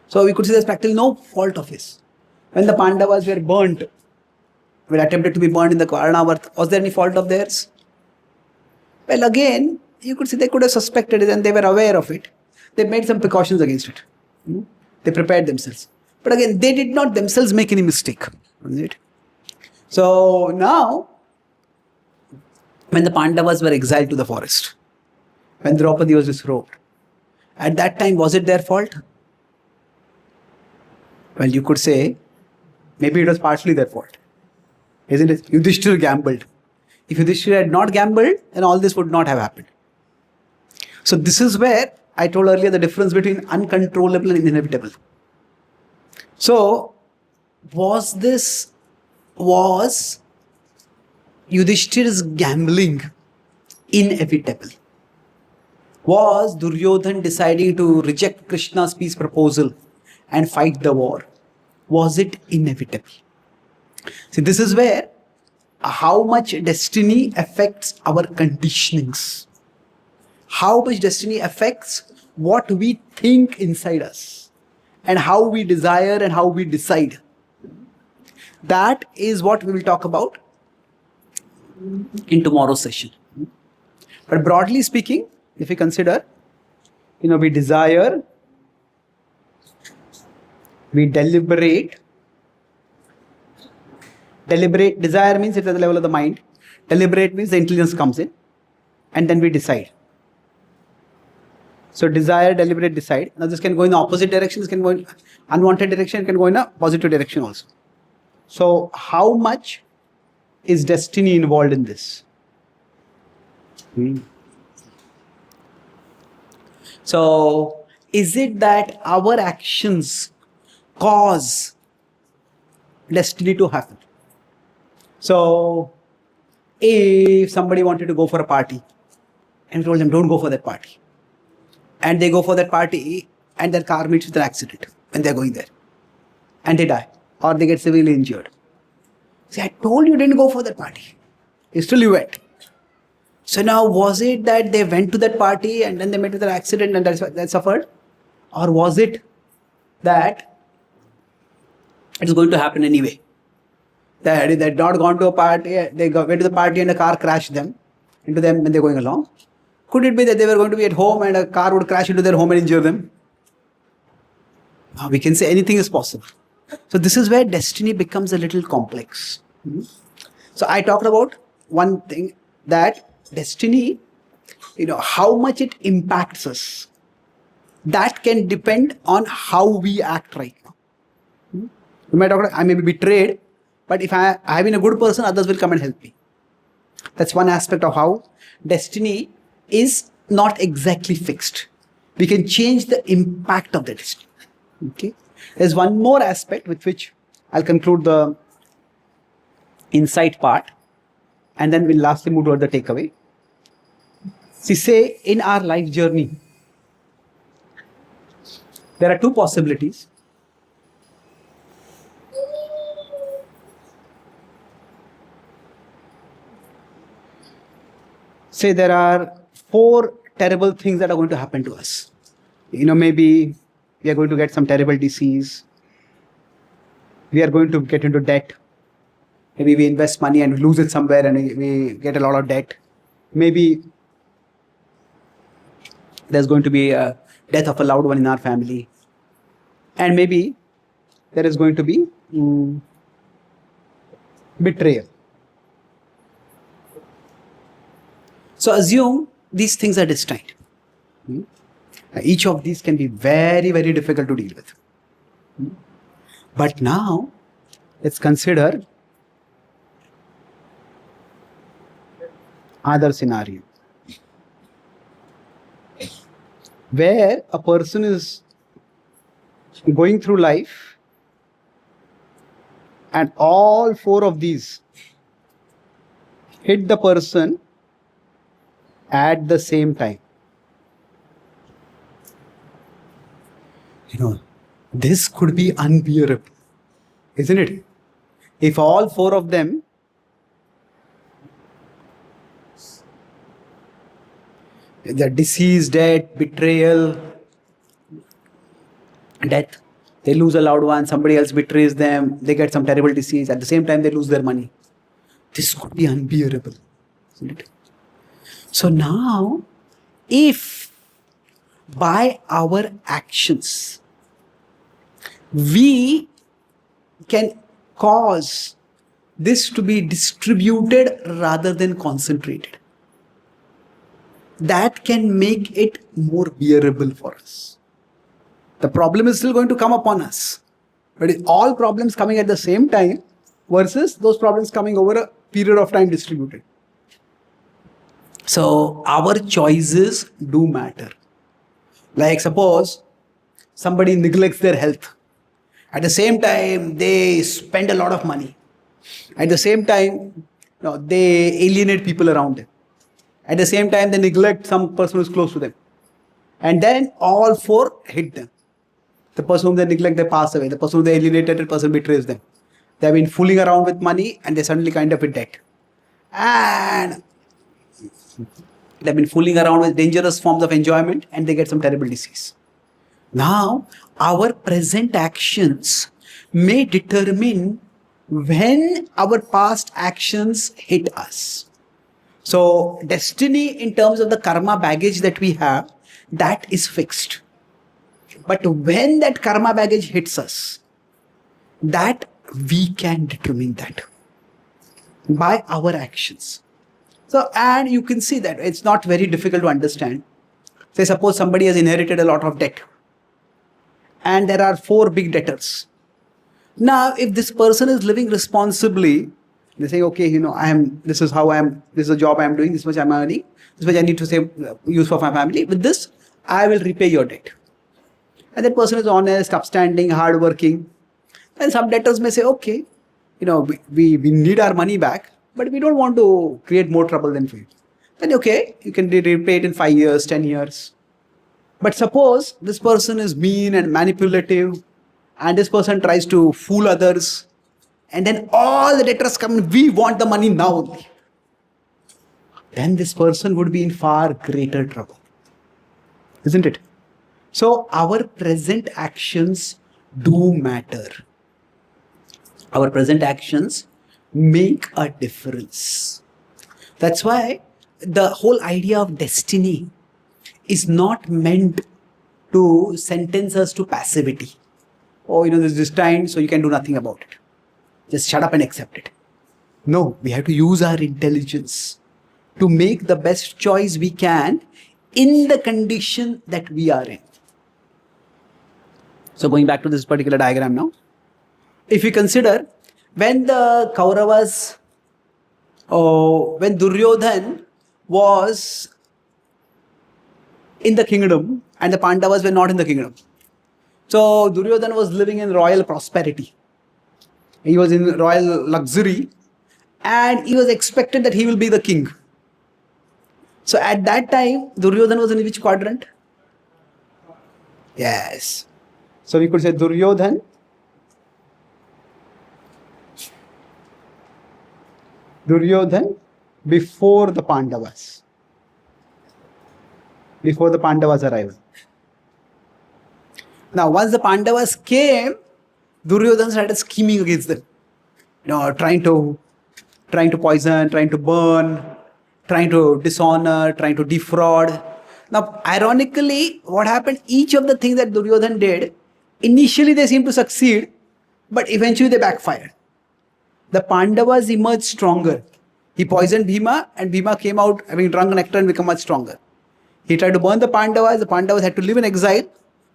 Speaker 1: So we could say there's practically no fault of his. When the Pandavas were burnt, were attempted to be burned in the Karanavarth, was there any fault of theirs? Well, again, you could say they could have suspected it and they were aware of it. They made some precautions against it. They prepared themselves. But again, they did not themselves make any mistake. Right? So now, when the Pandavas were exiled to the forest, when Draupadi was disrobed, at that time, was it their fault? Well, you could say, maybe it was partially their fault. Isn't it? Yudhishthira gambled. If Yudhishthira had not gambled, then all this would not have happened. So this is where I told earlier the difference between uncontrollable and inevitable. So, was Yudhishthira's gambling inevitable? Was Duryodhan deciding to reject Krishna's peace proposal and fight the war? Was it inevitable? See, this is where how much destiny affects our conditionings. How much destiny affects what we think inside us. And how we desire and how we decide. That is what we will talk about in tomorrow's session. But broadly speaking, if we consider, we desire, We deliberate. Desire means it's at the level of the mind. Deliberate means the intelligence comes in. And then we decide. So desire, deliberate, decide. Now this can go in the opposite direction. This can go in unwanted direction. It can go in a positive direction also. So how much is destiny involved in this? So is it that our actions cause destiny to happen? So if somebody wanted to go for a party and told them don't go for that party, and they go for that party and their car meets with an accident when they're going there and they die or they get severely injured. See, I told you didn't go for that party. Still you went. So now was it that they went to that party and then they met with an accident and that's why they suffered? Or was it that it's going to happen anyway? That they had not gone to a party, went to the party and a car crashed into them when they're going along. Could it be that they were going to be at home and a car would crash into their home and injure them? Now we can say anything is possible. So this is where destiny becomes a little complex. So I talked about one thing, that destiny, how much it impacts us. That can depend on how we act right now. You might talk about, I may be betrayed, but if I have been a good person, others will come and help me. That's one aspect of how destiny is not exactly fixed. We can change the impact of the destiny. Okay. There's one more aspect with which I'll conclude the insight part, and then we'll lastly move toward the takeaway. See, say in our life journey, there are two possibilities. Say there are 4 terrible things that are going to happen to us. Maybe we are going to get some terrible disease. We are going to get into debt. Maybe we invest money and lose it somewhere and we get a lot of debt. Maybe there's going to be a death of a loved one in our family. And maybe there is going to be betrayal. So assume these things are destined. Each of these can be very, very difficult to deal with. But now, let's consider other scenario where a person is going through life and all 4 of these hit the person at the same time. This could be unbearable, isn't it? If all 4 of them the disease, death, betrayal, death, they lose a loved one, somebody else betrays them, they get some terrible disease, at the same time they lose their money. This could be unbearable, isn't it? So now, if by our actions we can cause this to be distributed rather than concentrated, that can make it more bearable for us. The problem is still going to come upon us, but it's all problems coming at the same time versus those problems coming over a period of time distributed. So our choices do matter. Like suppose somebody neglects their health. At the same time, they spend a lot of money. At the same time, they alienate people around them. At the same time, they neglect some person who is close to them. And then all 4 hit them. The person whom they neglect, they pass away. The person whom they alienated, the person betrays them. They have been fooling around with money and they suddenly kind of in debt. And they've been fooling around with dangerous forms of enjoyment and they get some terrible disease. Now, our present actions may determine when our past actions hit us. So, destiny in terms of the karma baggage that we have, that is fixed. But when that karma baggage hits us, that we can determine that by our actions. So, and you can see that it's not very difficult to understand. Say, suppose somebody has inherited a lot of debt, and there are 4 big debtors. Now, if this person is living responsibly, they say, okay, this is how I am, this is the job I am doing, this much I am earning, this much I need to save, use for my family. With this, I will repay your debt. And that person is honest, upstanding, hardworking. And some debtors may say, okay, we need our money back, but we don't want to create more trouble than we. Then okay, you can repay it in 5 years, 10 years. But suppose this person is mean and manipulative, and this person tries to fool others, and then all the debtors come, we want the money now only. Then this person would be in far greater trouble. Isn't it? So our present actions do matter. Our present actions make a difference. That's why the whole idea of destiny is not meant to sentence us to passivity. Oh, this is destined, so you can do nothing about it. Just shut up and accept it. No, we have to use our intelligence to make the best choice we can in the condition that we are in. So going back to this particular diagram now, if you consider when the Kauravas, when Duryodhan was in the kingdom and the Pandavas were not in the kingdom. So Duryodhan was living in royal prosperity. He was in royal luxury and he was expected that he will be the king. So at that time, Duryodhan was in which quadrant? Yes. So we could say Duryodhan before the Pandavas. Before the Pandavas' arrival. Now, once the Pandavas came, Duryodhan started scheming against them. Trying to poison, trying to burn, trying to dishonor, trying to defraud. Now, ironically, what happened? Each of the things that Duryodhan did, initially they seemed to succeed, but eventually they backfired. The Pandavas emerged stronger. He poisoned Bhima, and Bhima came out having drunk nectar and become much stronger. He tried to burn the Pandavas had to live in exile,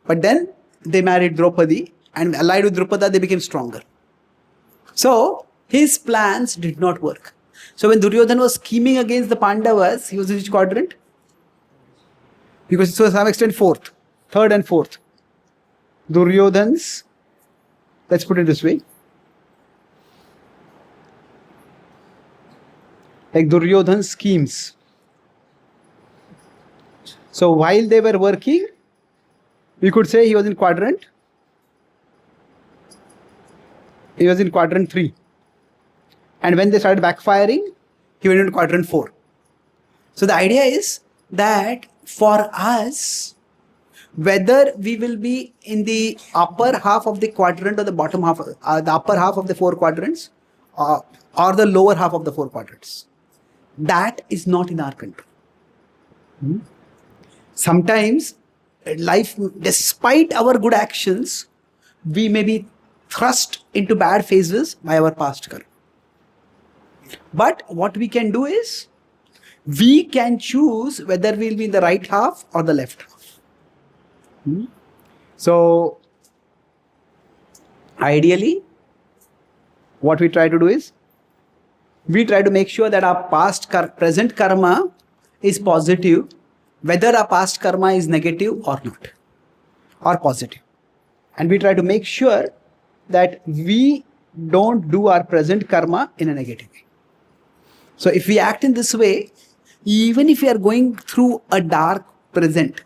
Speaker 1: but then they married Draupadi, and allied with Drupada, they became stronger. So, his plans did not work. So, when Duryodhan was scheming against the Pandavas, he was in which quadrant? Because to some extent third and fourth. Duryodhan's, let's put it this way. Like Duryodhan's schemes. So while they were working, we could say he was in quadrant. He was in quadrant 3. And when they started backfiring, he went into quadrant 4. So the idea is that for us, whether we will be in the upper half of the quadrant or the bottom half, the upper half of the 4 quadrants or the lower half of the 4 quadrants, that is not in our control. Sometimes life, despite our good actions, we may be thrust into bad phases by our past karma. But what we can do is, we can choose whether we'll be in the right half or the left half. So, ideally, what we try to do is, we try to make sure that our present karma is positive, whether our past karma is negative or not, or positive. And we try to make sure that we don't do our present karma in a negative way. So if we act in this way, even if we are going through a dark present,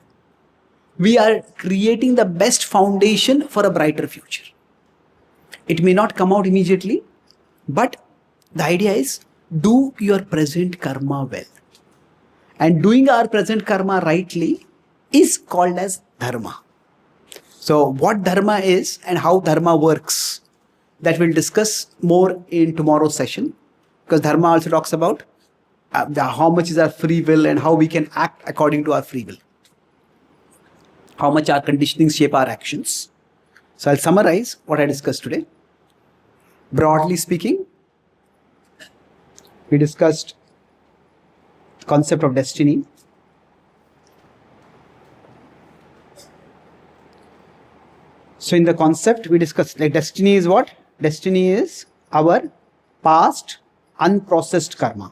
Speaker 1: we are creating the best foundation for a brighter future. It may not come out immediately, but the idea is, do your present karma well. And doing our present karma rightly is called as dharma. So what dharma is and how dharma works, that we'll discuss more in tomorrow's session. Because dharma also talks about how much is our free will and how we can act according to our free will. how much our conditioning shape our actions. So I'll summarize what I discussed today. Broadly speaking, we discussed the concept of destiny. So in the concept we discussed, like, destiny is what? Destiny is our past unprocessed karma.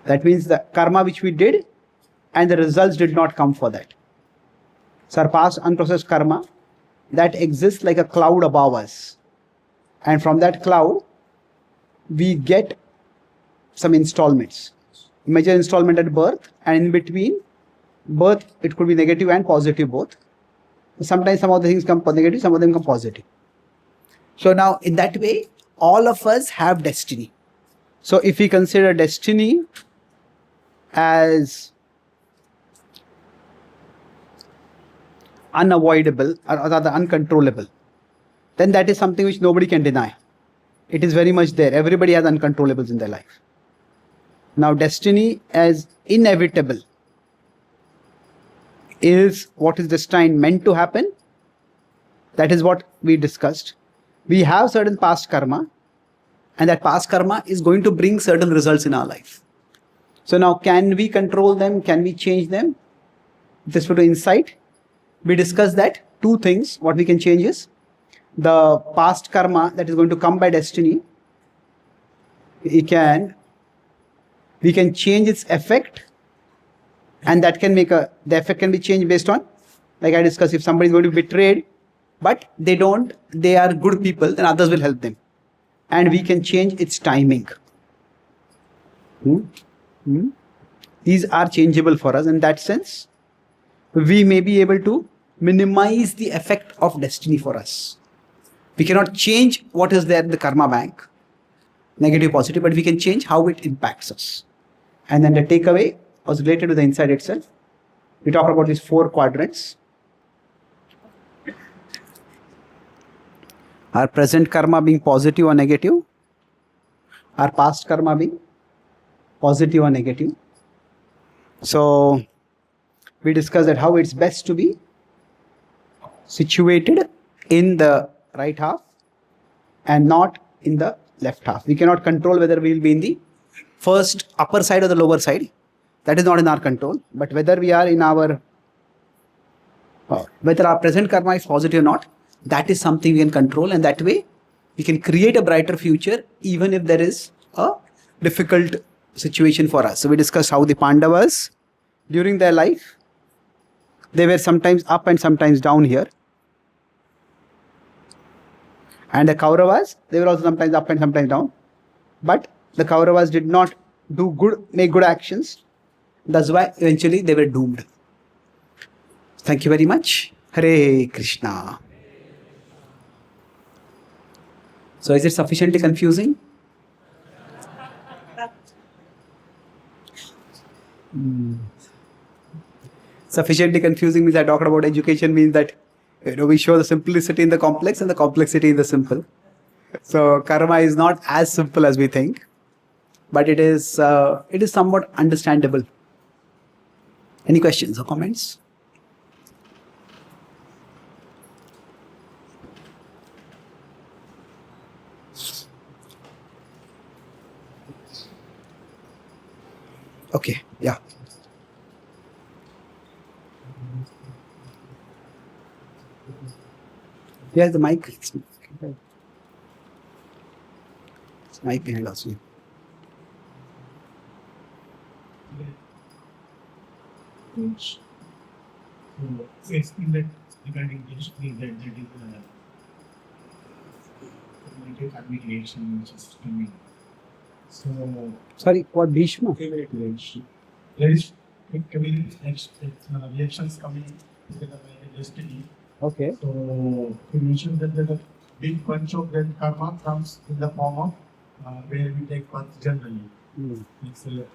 Speaker 1: That means the karma which we did and the results did not come for that. So our past unprocessed karma that exists like a cloud above us. And from that cloud, we get some installments. Imagine installment at birth, and in between birth, it could be negative and positive both. Sometimes some of the things come negative, some of them come positive. So now in that way, all of us have destiny. So if we consider destiny as unavoidable or rather uncontrollable, then that is something which nobody can deny. It is very much there. Everybody has uncontrollables in their life. Now destiny as inevitable is what is destined meant to happen. That is what we discussed. We have certain past karma, and that past karma is going to bring certain results in our life. So now, can we control them? Can we change them? With respect to insight, we discussed that two things. What we can change is the past karma that is going to come by destiny. We can change its effect, and that can make the effect can be changed based on, like I discussed, if somebody is going to be betrayed, but they are good people, then others will help them. And we can change its timing. These are changeable for us. In that sense, we may be able to minimize the effect of destiny for us. We cannot change what is there in the karma bank, negative, positive, but we can change how it impacts us. And then the takeaway was related to the insight itself. We talked about these 4 quadrants. Our present karma being positive or negative, our past karma being positive or negative. So we discussed that how it's best to be situated in the right half and not in the left half. We cannot control whether we will be in the first upper side or the lower side. That is not in our control. But whether we are in whether our present karma is positive or not, that is something we can control, and that way we can create a brighter future even if there is a difficult situation for us. So we discussed how the Pandavas during their life, they were sometimes up and sometimes down here. And the Kauravas, they were also sometimes up and sometimes down. But the Kauravas did not make good actions. That's why eventually they were doomed. Thank you very much. Hare Krishna. So is it sufficiently confusing? Sufficiently confusing means I talked about education means that we show the simplicity in the complex and the complexity in the simple. So karma is not as simple as we think, but it is somewhat understandable. Any questions or comments? Okay, yeah. Here's the mic. It's mic behind also.
Speaker 2: So explain that regarding destiny, that is communication which is coming. So
Speaker 1: Sorry, what Bhishma?
Speaker 2: there is reactions coming together by destiny.
Speaker 1: Okay.
Speaker 2: So you mentioned that the big bunch of that karma comes in the form of where we take birth generally. It's a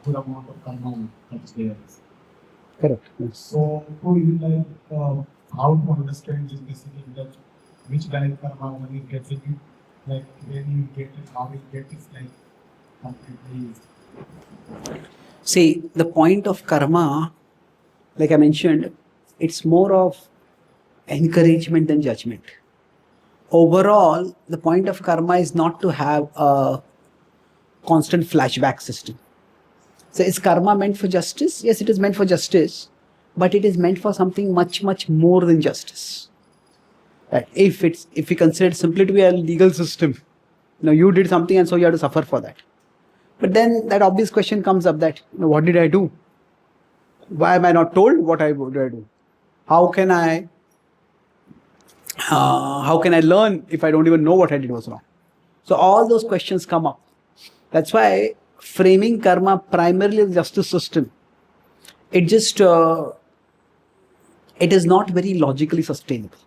Speaker 2: good amount of karma comes there.
Speaker 1: Correct. Yes.
Speaker 2: So who is like how to understand this basically, that which direct karma when you get it, like when you get it, how you get it, like completely.
Speaker 1: See, the point of karma like I mentioned, it's more of encouragement than judgment. Overall, the point of karma is not to have a constant flashback system. So is karma meant for justice? Yes, it is meant for justice, but it is meant for something much, much more than justice. Right? If we consider it simply to be a legal system, you did something and so you have to suffer for that. But then that obvious question comes up that, what did I do? Why am I not told what I do? How can I learn if I don't even know what I did was wrong? So all those questions come up. That's why framing karma primarily as justice system, it is not very logically sustainable.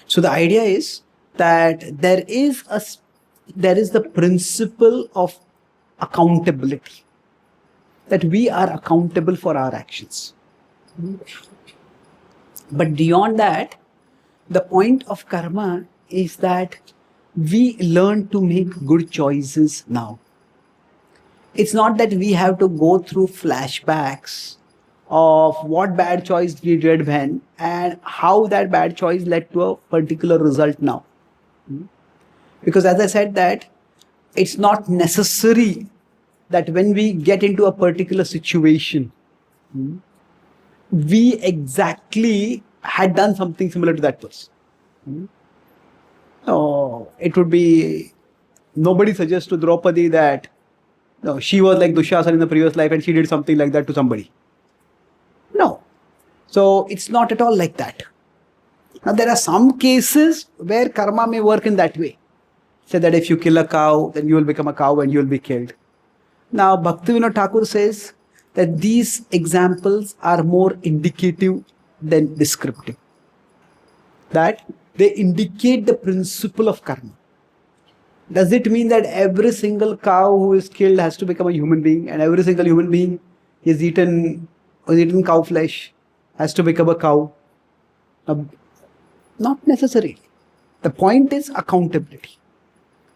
Speaker 1: So the idea is that there is the principle of accountability, that we are accountable for our actions. But beyond that, the point of karma is that we learn to make good choices now. It's not that we have to go through flashbacks of what bad choice we did when and how that bad choice led to a particular result now. Because as I said that it's not necessary that when we get into a particular situation, we exactly had done something similar to that person. It would be, nobody suggests to Draupadi that she was like Dushasana in the previous life and she did something like that to somebody. No. So it's not at all like that. Now there are some cases where karma may work in that way. Say that if you kill a cow, then you will become a cow and you will be killed. Now Bhaktivinoda Thakur says that these examples are more indicative than descriptive. That they indicate the principle of karma. Does it mean that every single cow who is killed has to become a human being and every single human being is eaten cow flesh has to become a cow? Not necessarily. The point is accountability.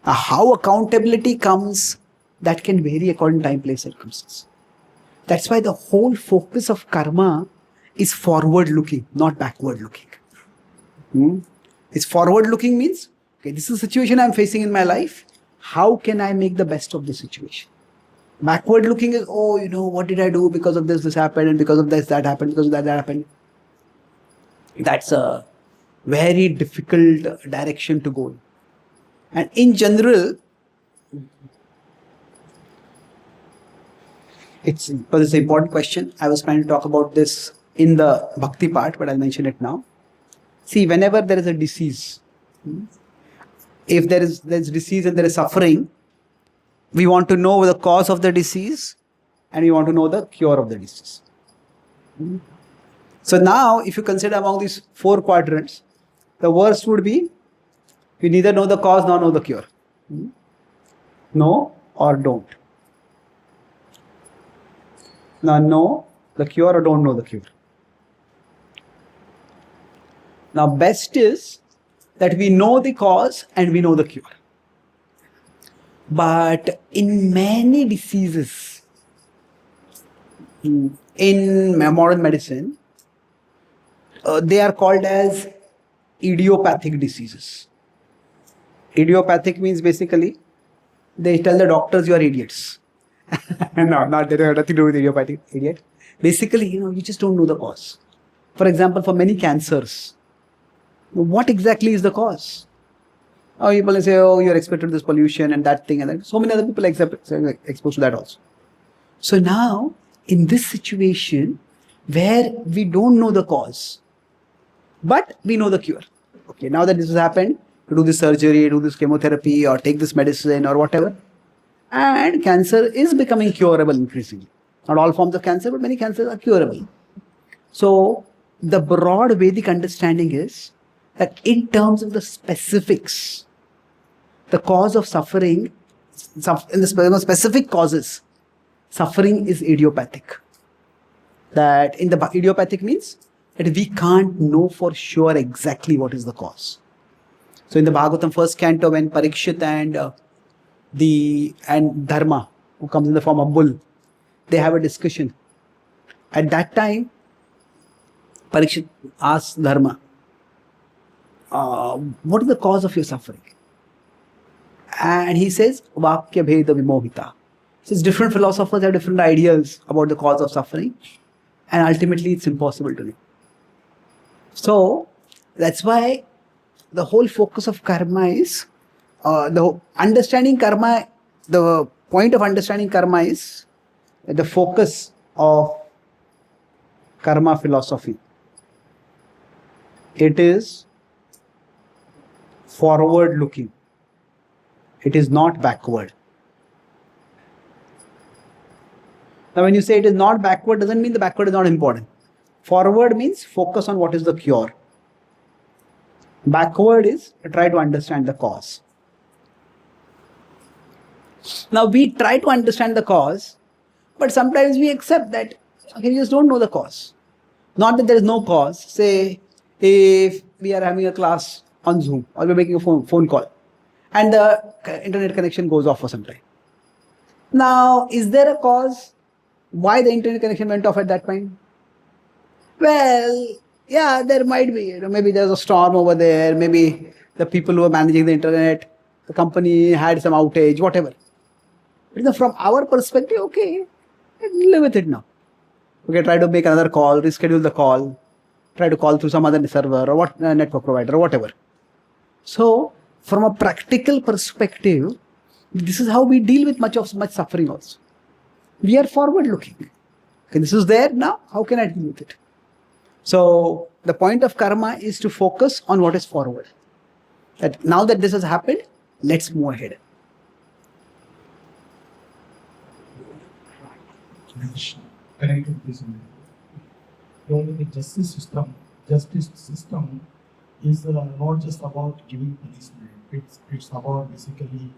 Speaker 1: How accountability comes, that can vary according to time, place, circumstances. That's why the whole focus of karma is forward looking, not backward looking. It's forward looking means, okay, this is the situation I'm facing in my life. How can I make the best of the situation? Backward looking is, what did I do? Because of this happened, and because of this, that happened, because of that happened. That's a very difficult direction to go in. And in general, it's an important question. I was trying to talk about this in the bhakti part, but I'll mention it now. See, whenever there is a disease, if there's disease and there is suffering, we want to know the cause of the disease and we want to know the cure of the disease. So now, if you consider among these 4 quadrants, the worst would be you neither know the cause nor know the cure. Know or don't. Now, know the cure or don't know the cure. Now, best is that we know the cause and we know the cure. But in many diseases, in modern medicine, they are called as idiopathic diseases. Idiopathic means basically, they tell the doctors you are idiots. No, they have nothing to do with idiopathic, idiot. Basically, you just don't know the cause. For example, for many cancers, what exactly is the cause? People say, you're exposed to this pollution and that thing and that. So many other people exposed to that also. So now, in this situation, where we don't know the cause, but we know the cure. Okay, now that this has happened, to do this surgery, do this chemotherapy, or take this medicine or whatever. And cancer is becoming curable increasingly. Not all forms of cancer, but many cancers are curable. So the broad Vedic understanding is that in terms of the specifics, the cause of suffering, in the specific causes, suffering is idiopathic. That in the idiopathic means that we can't know for sure exactly what is the cause. So in the Bhagavatam first canto, when Parikshit and Dharma, who comes in the form of bull, they have a discussion. At that time, Parikshit asked Dharma, what is the cause of your suffering? And he says, Vakya Bheda Vimohita. Says different philosophers have different ideas about the cause of suffering, and ultimately it's impossible to know. So that's why the whole focus of karma is the understanding karma. The point of understanding karma is the focus of karma philosophy. It is forward looking. It is not backward. Now, when you say it is not backward, doesn't mean the backward is not important. Forward means focus on what is the cure. Backward is try to understand the cause. Now, we try to understand the cause, but sometimes we accept that okay, we just don't know the cause. Not that there is no cause. Say, if we are having a class on Zoom or we're making a phone call and the internet connection goes off for some time. Now, is there a cause why the internet connection went off at that point? Well, yeah, there might be. Maybe there's a storm over there. Maybe the people who are managing the internet, the company had some outage, whatever. But from our perspective, okay, live with it now. Okay, try to make another call, reschedule the call, try to call through some other server or what network provider or whatever. So, from a practical perspective, this is how we deal with much suffering also. We are forward looking. Okay, this is there now, how can I deal with it? So, the point of karma is to focus on what is forward. That now that this has happened, let's move ahead.
Speaker 2: Connected this only. Only the justice system is not just about giving punishment. It's about basically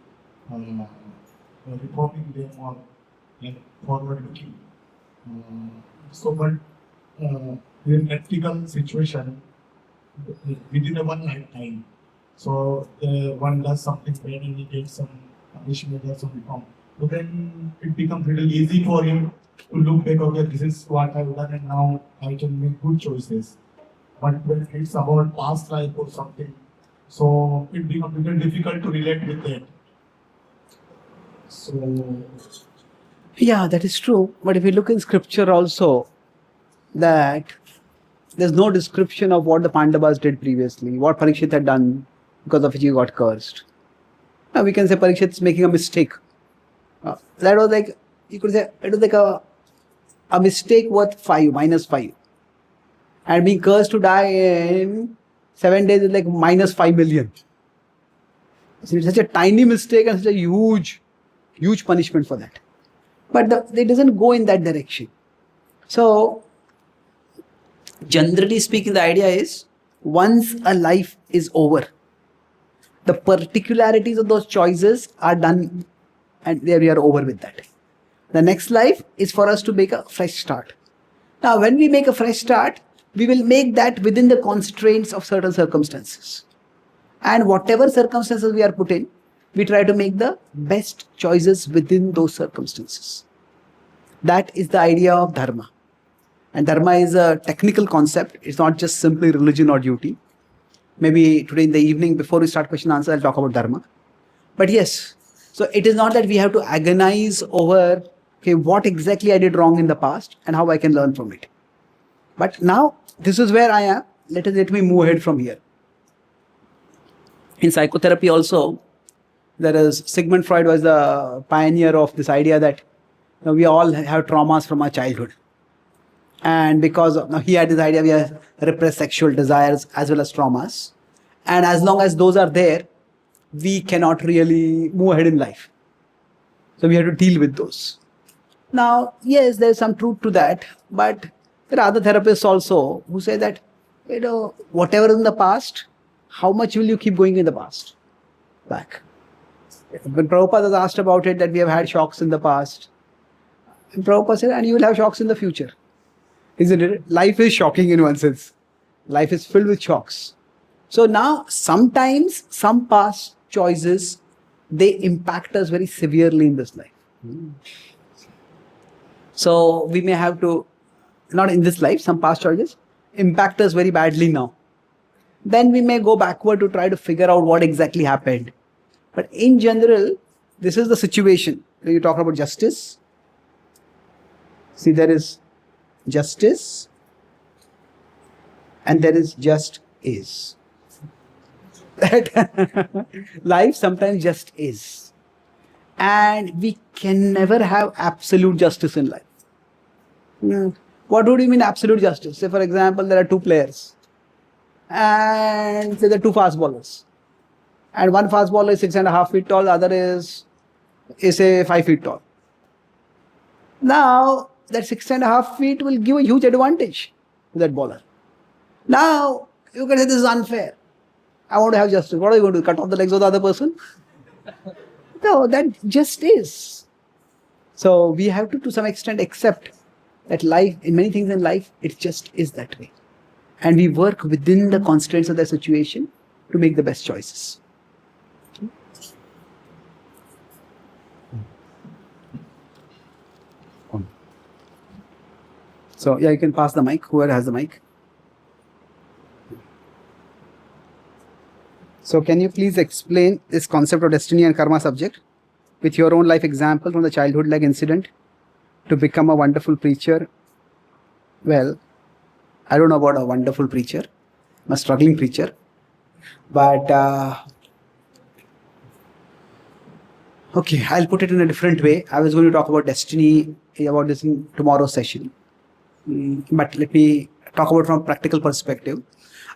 Speaker 2: reporting them or forward looking. But in practical situation, within a one lifetime, so one does something bad and he gets some punishment or some reform. But then it becomes really easy for him to look back, okay, this is what I've done and now I can make good choices. But when it's about past life or something, so it becomes a little difficult to relate with that. So
Speaker 1: yeah, that is true. But if you look in scripture also, that there's no description of what the Pandavas did previously, what Parikshit had done because of which he got cursed. Now we can say Parikshit is making a mistake. That was like, you could say, it was like a mistake worth -5. And being cursed to die in 7 days is like -5 million. So it's such a tiny mistake and such a huge punishment for that. But it doesn't go in that direction. So, generally speaking, the idea is once a life is over, the particularities of those choices are done and there we are over with that. The next life is for us to make a fresh start. Now, when we make a fresh start, we will make that within the constraints of certain circumstances. And whatever circumstances we are put in, we try to make the best choices within those circumstances. That is the idea of dharma. And dharma is a technical concept. It's not just simply religion or duty. Maybe today in the evening, before we start question and answer, I'll talk about dharma. But yes, so it is not that we have to agonize over, okay, what exactly I did wrong in the past and how I can learn from it. But now, this is where I am. Let me move ahead from here. In psychotherapy also, there is Sigmund Freud was the pioneer of this idea that we all have traumas from our childhood. And because he had this idea, we have repressed sexual desires as well as traumas. And as long as those are there, we cannot really move ahead in life. So we have to deal with those. Now, yes, there's some truth to that, but there are other therapists also who say that, whatever is in the past, how much will you keep going in the past? Back. When Prabhupada was asked about it, that we have had shocks in the past, and Prabhupada said, and you will have shocks in the future. Isn't it? Life is shocking in one sense. Life is filled with shocks. So now, sometimes some past choices, they impact us very severely in this life. So we may have to not in this life, some past choices impact us very badly now. Then we may go backward to try to figure out what exactly happened. But in general, this is the situation. When you talk about justice, see, there is justice and there is just is. That life sometimes just is. And we can never have absolute justice in life. What would you mean absolute justice? Say, for example, there are two players and say there are two fast bowlers. And one fast bowler is 6.5 feet tall, the other is say 5 feet tall. Now, that 6.5 feet will give a huge advantage to that bowler. Now, you can say this is unfair. I want to have justice. What are you going to do? Cut off the legs of the other person? No, that just is. So, we have to some extent accept that life, in many things in life, it just is that way. And we work within the constraints of the situation to make the best choices. So, yeah, you can pass the mic, whoever has the mic. So, can you please explain this concept of destiny and karma subject with your own life example from the childhood-like incident to become a wonderful preacher? Well, I don't know about a wonderful preacher. I'm a struggling preacher. But, okay, I'll put it in a different way. I was going to talk about destiny, about this in tomorrow's session. But let me talk about from a practical perspective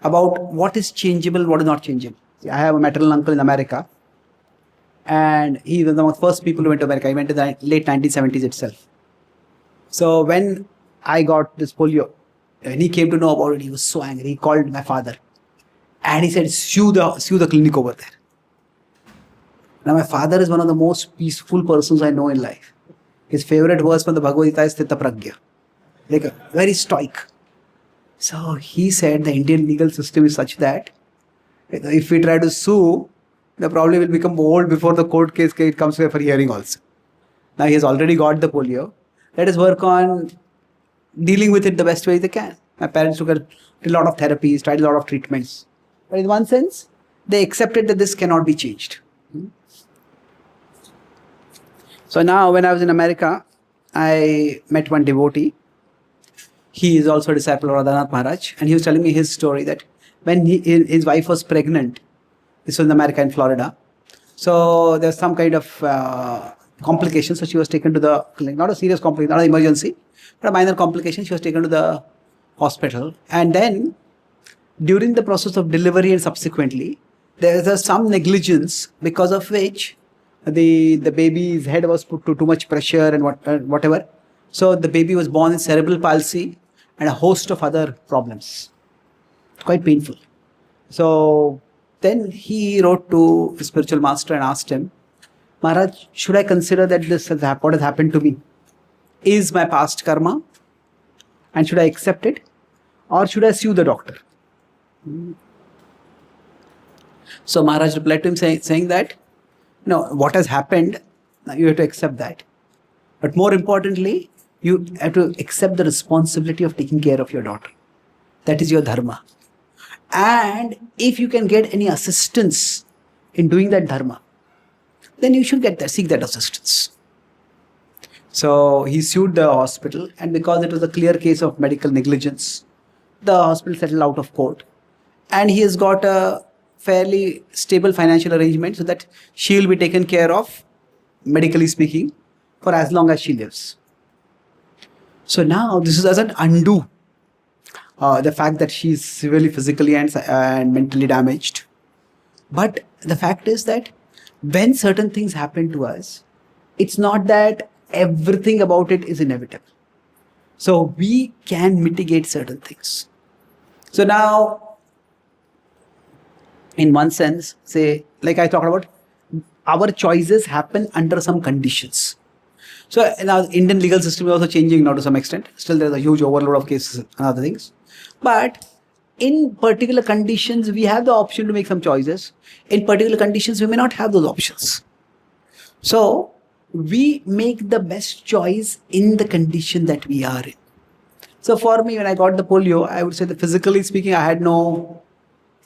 Speaker 1: about what is changeable, what is not changeable. I have a maternal uncle in America, and he was one of the first people who went to America. He went to the late 1970s itself. So when I got this polio, and he came to know about it, he was so angry. He called my father, and he said, sue the clinic over there. Now my father is one of the most peaceful persons I know in life. His favorite verse from the Bhagavad Gita is Sthita Pragya. Like a very stoic. So he said the Indian legal system is such that if we try to sue, the problem will become old before the court case comes for hearing also. Now he has already got the polio. Let us work on dealing with it the best way they can. My parents took a lot of therapies, tried a lot of treatments. But in one sense, they accepted that this cannot be changed. So now when I was in America, I met one devotee. He is also a disciple of Radhanath Maharaj, and he was telling me his story that when his wife was pregnant, this was in America, in Florida, so there was some kind of complication, so she was taken to the clinic, not a serious complication, not an emergency, but a minor complication. She was taken to the hospital, and then during the process of delivery and subsequently, there was some negligence because of which the baby's head was put to too much pressure and whatever. So the baby was born with cerebral palsy and a host of other problems. Quite painful. So then he wrote to his spiritual master and asked him, Maharaj, should I consider that this has what has happened to me is my past karma, and should I accept it, or should I sue the doctor? So Maharaj replied to him saying that, no, what has happened, you have to accept that. But more importantly, you have to accept the responsibility of taking care of your daughter. That is your dharma. And if you can get any assistance in doing that dharma, then you should seek that assistance. So he sued the hospital, and because it was a clear case of medical negligence, the hospital settled out of court. And he has got a fairly stable financial arrangement so that she will be taken care of, medically speaking, for as long as she lives. So now this doesn't undo the fact that she is severely physically and mentally damaged. But the fact is that when certain things happen to us, it's not that everything about it is inevitable. So we can mitigate certain things. So now, in one sense, say, like I talked about, our choices happen under some conditions. So now the Indian legal system is also changing now to some extent. Still there's a huge overload of cases and other things. But in particular conditions, we have the option to make some choices. In particular conditions, we may not have those options. So we make the best choice in the condition that we are in. So for me, when I got the polio, I would say that physically speaking, I had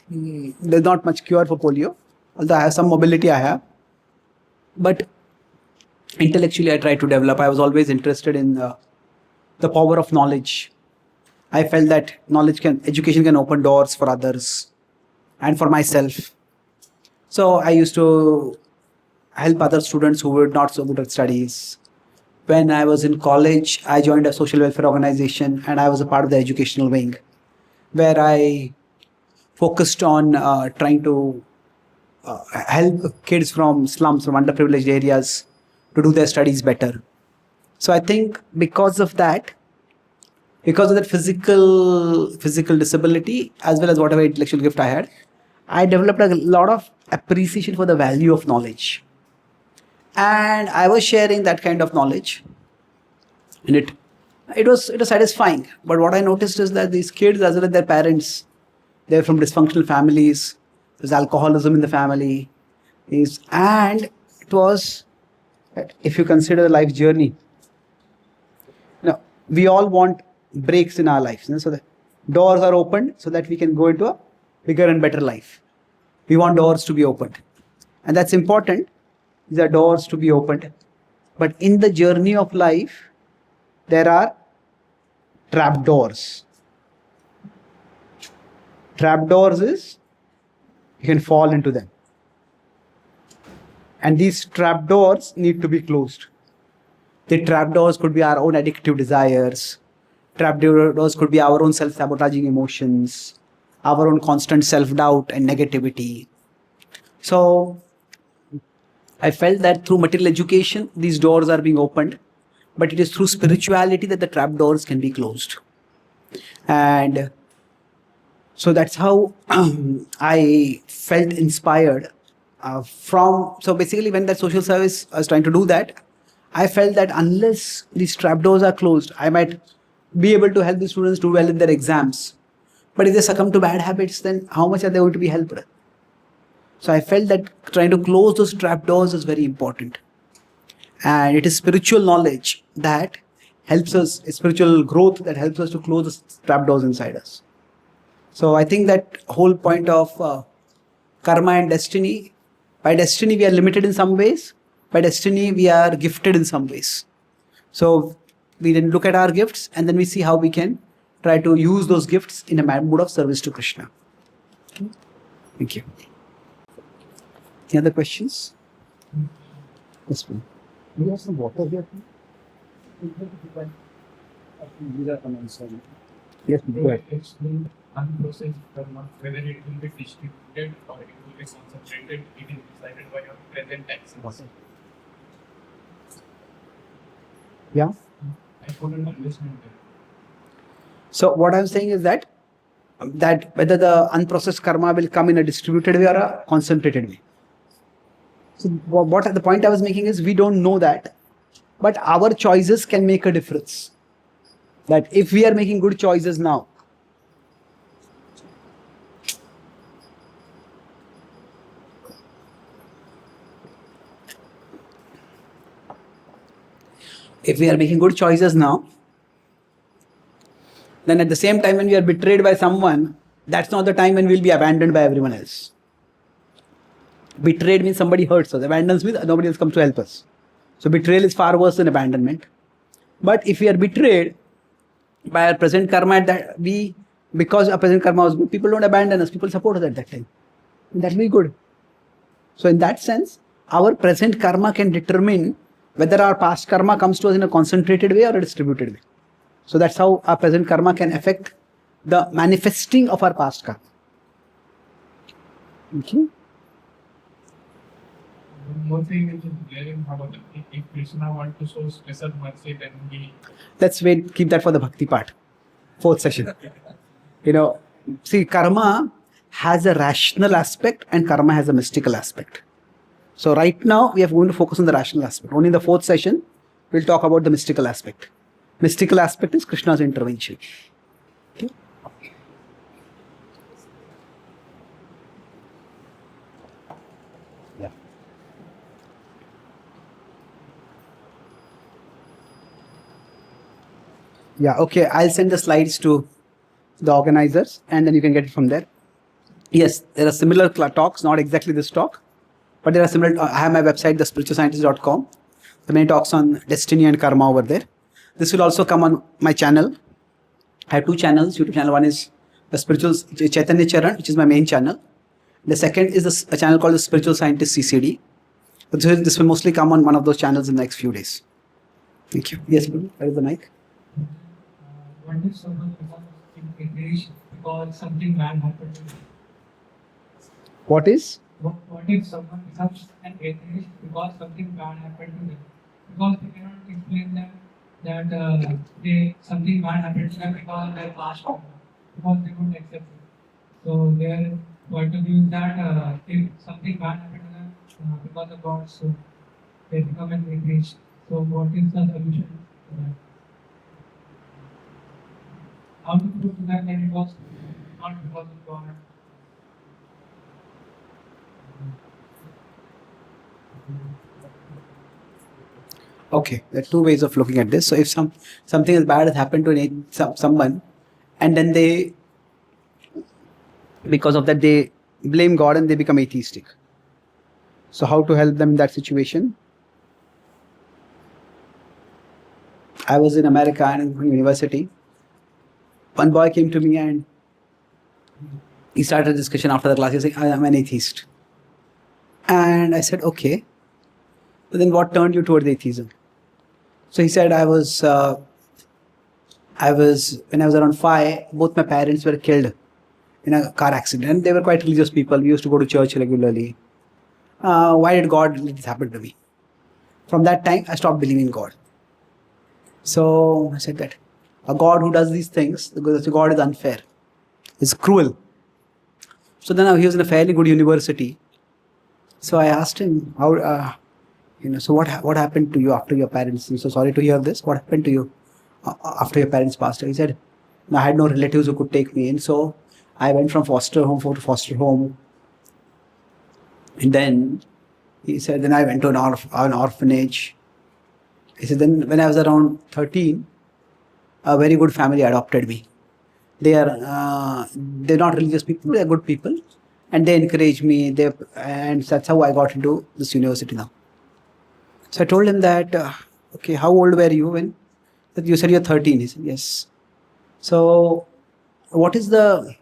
Speaker 1: there's not much cure for polio. Although I have some mobility, I have. But intellectually, I tried to develop. I was always interested in the power of knowledge. I felt that education can open doors for others and for myself. So I used to help other students who were not so good at studies. When I was in college, I joined a social welfare organization and I was a part of the educational wing where I focused on trying to help kids from slums, from underprivileged areas to do their studies better. So I think because of that physical disability as well as whatever intellectual gift I had, I developed a lot of appreciation for the value of knowledge. And I was sharing that kind of knowledge, and it was satisfying. But what I noticed is that these kids, as well as their parents, they're from dysfunctional families. There's alcoholism in the family, and it was, if you consider the life journey, we all want breaks in our lives. So the doors are opened so that we can go into a bigger and better life. We want doors to be opened, and that's important. These are doors to be opened, but in the journey of life, there are trapdoors. Trapdoors is you can fall into them, and these trapdoors need to be closed. The trapdoors could be our own addictive desires. Trapdoors could be our own self-sabotaging emotions, our own constant self-doubt and negativity. So I felt that through material education, these doors are being opened, but it is through spirituality that the trapdoors can be closed. And so that's how I felt inspired so basically, when that social service I was trying to do that, I felt that unless these trapdoors are closed, I might be able to help the students do well in their exams. But if they succumb to bad habits, then how much are they going to be helped? So I felt that trying to close those trapdoors is very important. And it is spiritual knowledge that helps us, spiritual growth that helps us to close the trapdoors inside us. So I think that whole point of karma and destiny, by destiny we are limited in some ways, by destiny we are gifted in some ways. So we then look at our gifts and then we see how we can try to use those gifts in a mood of service to Krishna. Thank you. Any other questions? Yes, please. Do you have some water here? These are comments. Yes, go ahead.
Speaker 2: It's been unprocessed karma, whether it will be distributed or it will be concentrated, it is decided by your present actions.
Speaker 1: Yeah.
Speaker 2: I couldn't understand that.
Speaker 1: So what I'm saying is that whether the unprocessed karma will come in a distributed way or a concentrated way. So what the point I was making is we don't know that, but our choices can make a difference. That if we are making good choices now, then at the same time when we are betrayed by someone, that's not the time when we'll be abandoned by everyone else. Betrayed means somebody hurts us. Abandons means nobody else comes to help us. So betrayal is far worse than abandonment. But if we are betrayed by our present karma, because our present karma was good, people don't abandon us. People support us at that time. And that will be good. So in that sense, our present karma can determine whether our past karma comes to us in a concentrated way or a distributed way. So that's how our present karma can affect the manifesting of our past karma. Okay.
Speaker 2: One more thing which is there in Bhagavad Gita, if Krishna wants to show special mercy, then he...
Speaker 1: Let's keep that for the bhakti part. 4th session. See, karma has a rational aspect and karma has a mystical aspect. So right now we are going to focus on the rational aspect. Only in the 4th session we'll talk about the mystical aspect. Mystical aspect is Krishna's intervention. Okay. Yeah. Yeah, okay. I'll send the slides to the organizers and then you can get it from there. Yes, there are similar talks, not exactly this talk, but there are similar. I have my website, thespiritualscientist.com. The many talks on destiny and karma over there. This will also come on my channel. I have two channels. YouTube channel one is the spiritual Chaitanya Charan, which is my main channel. The second is a channel called the Spiritual Scientist CCD. This will mostly come on one of those channels in the next few days. Thank you. Yes, where is the mic?
Speaker 3: What if someone becomes enraged because something bad happened to them?
Speaker 1: What is?
Speaker 3: What if someone becomes enraged because something bad happened to them? Because they cannot explain them that something bad happened to them because their past trauma, because they couldn't accept it. So their point of view is that if something bad happened to them because of God, so they become enraged. So what is the solution to that? How to prove to them that it was not because of God?
Speaker 1: Okay, there are two ways of looking at this. So if something as bad has happened to someone, and then they, because of that, they blame God and they become atheistic. So how to help them in that situation? I was in America and in university. One boy came to me and he started a discussion after the class. He was saying, I am an atheist. And I said, okay. But then what turned you towards atheism? So he said, when I was around 5, both my parents were killed in a car accident. They were quite religious people. We used to go to church regularly. Why did God let this happen to me? From that time, I stopped believing in God. So I said that a God who does these things, because God is unfair. It's cruel. So then he was in a fairly good university. So I asked him, so what happened to you after your parents? I'm so sorry to hear this. What happened to you after your parents passed away? He said, I had no relatives who could take me in. So I went from foster home to foster home. And then he said, then I went to an orphanage. He said, then when I was around 13, a very good family adopted me. They're not religious people, they're good people. And they encouraged me, and that's how I got into this university now. So I told him that, okay, how old were you when? You said you're 13. He said, yes. So what is the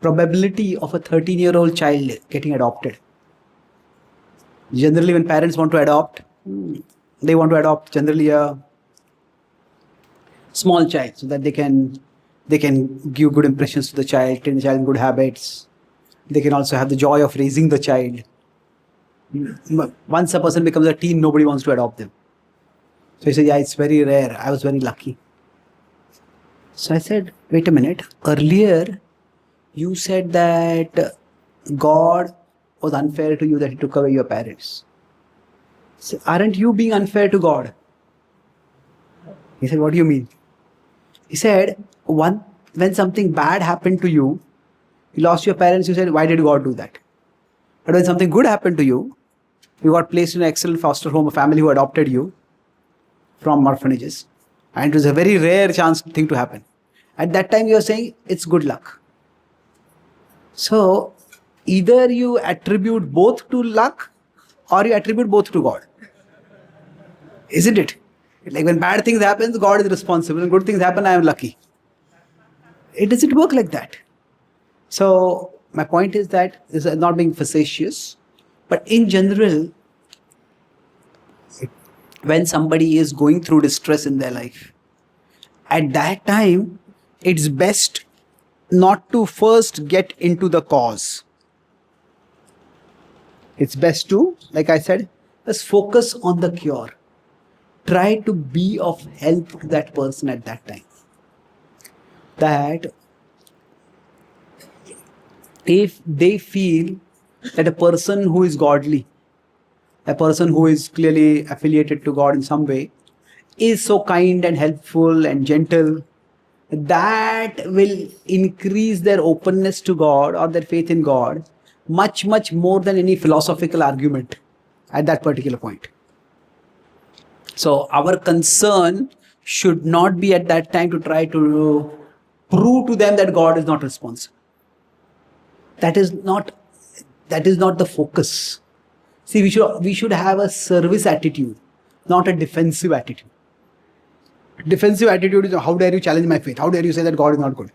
Speaker 1: probability of a 13-year-old child getting adopted? Generally, when parents want to adopt, they want to adopt generally a small child so that they can give good impressions to the child, train the child in good habits. They can also have the joy of raising the child. Once a person becomes a teen, nobody wants to adopt them. So he said, yeah, it's very rare. I was very lucky. So I said, wait a minute. Earlier, you said that God was unfair to you, that he took away your parents. So aren't you being unfair to God? He said, what do you mean? He said, when something bad happened to you, you lost your parents, you said, why did God do that? But when something good happened to you, you got placed in an excellent foster home, a family who adopted you from orphanages. And it was a very rare thing to happen. At that time, you are saying, it's good luck. So, either you attribute both to luck or you attribute both to God. Isn't it? Like when bad things happen, God is responsible. When good things happen, I am lucky. It doesn't work like that. So, my point is that this is not being facetious, but in general, when somebody is going through distress in their life, at that time, it's best not to first get into the cause. It's best to, like I said, just focus on the cure. Try to be of help to that person at that time. That if they feel that a person who is godly, a person who is clearly affiliated to God in some way, is so kind and helpful and gentle, that will increase their openness to God or their faith in God much, much more than any philosophical argument at that particular point. So our concern should not be at that time to try to prove to them that God is not responsible. That is not the focus. See, we should have a service attitude, not a defensive attitude. Defensive attitude is, how dare you challenge my faith? How dare you say that God is not good?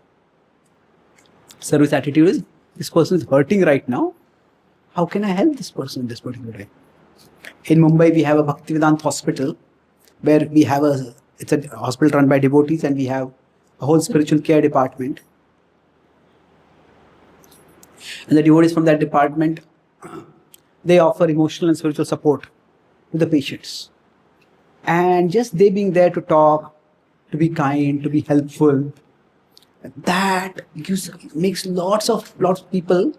Speaker 1: Service attitude is, this person is hurting right now. How can I help this person in this particular way? In Mumbai, we have a Bhaktivedanta hospital where it's a hospital run by devotees, and we have a whole spiritual care department. And the devotees from that department, they offer emotional and spiritual support to the patients. And just they being there to talk, to be kind, to be helpful, that makes lots of people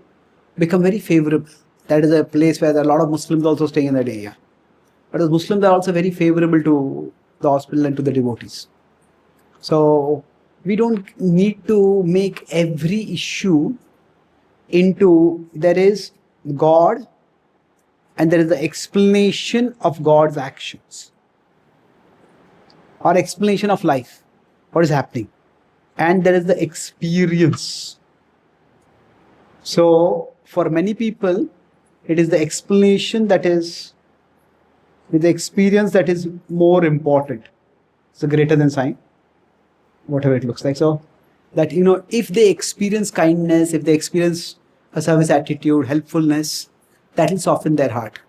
Speaker 1: become very favorable. That is a place where there are a lot of Muslims also staying in that area. But the Muslims are also very favorable to the hospital and to the devotees. So we don't need to make every issue into there is God and there is the explanation of God's actions or explanation of life, what is happening, and there is the experience. So for many people, it is the explanation that is with the experience that is more important. It's a greater than sign, whatever it looks like. So that, if they experience kindness, if they experience a service attitude, helpfulness, that will soften their heart.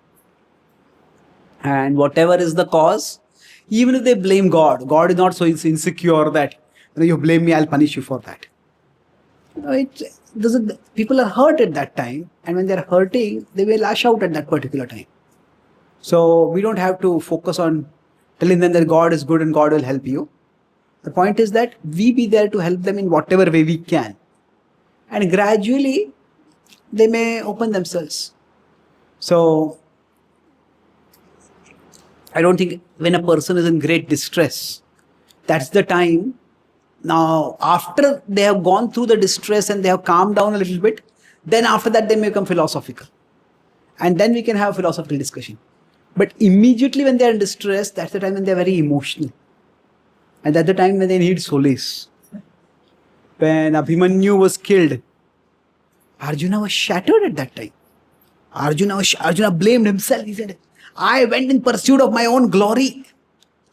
Speaker 1: And whatever is the cause, even if they blame God, God is not so insecure that you blame me, I'll punish you for that. People are hurt at that time, and when they're hurting, they will lash out at that particular time. So we don't have to focus on telling them that God is good and God will help you. The point is that we be there to help them in whatever way we can. And gradually, they may open themselves. So I don't think when a person is in great distress, that's the time. Now, after they have gone through the distress and they have calmed down a little bit, then after that they may become philosophical. And then we can have a philosophical discussion. But immediately when they are in distress, that's the time when they are very emotional. And that's the time when they need solace. When Abhimanyu was killed, Arjuna was shattered at that time. Arjuna blamed himself. He said, I went in pursuit of my own glory.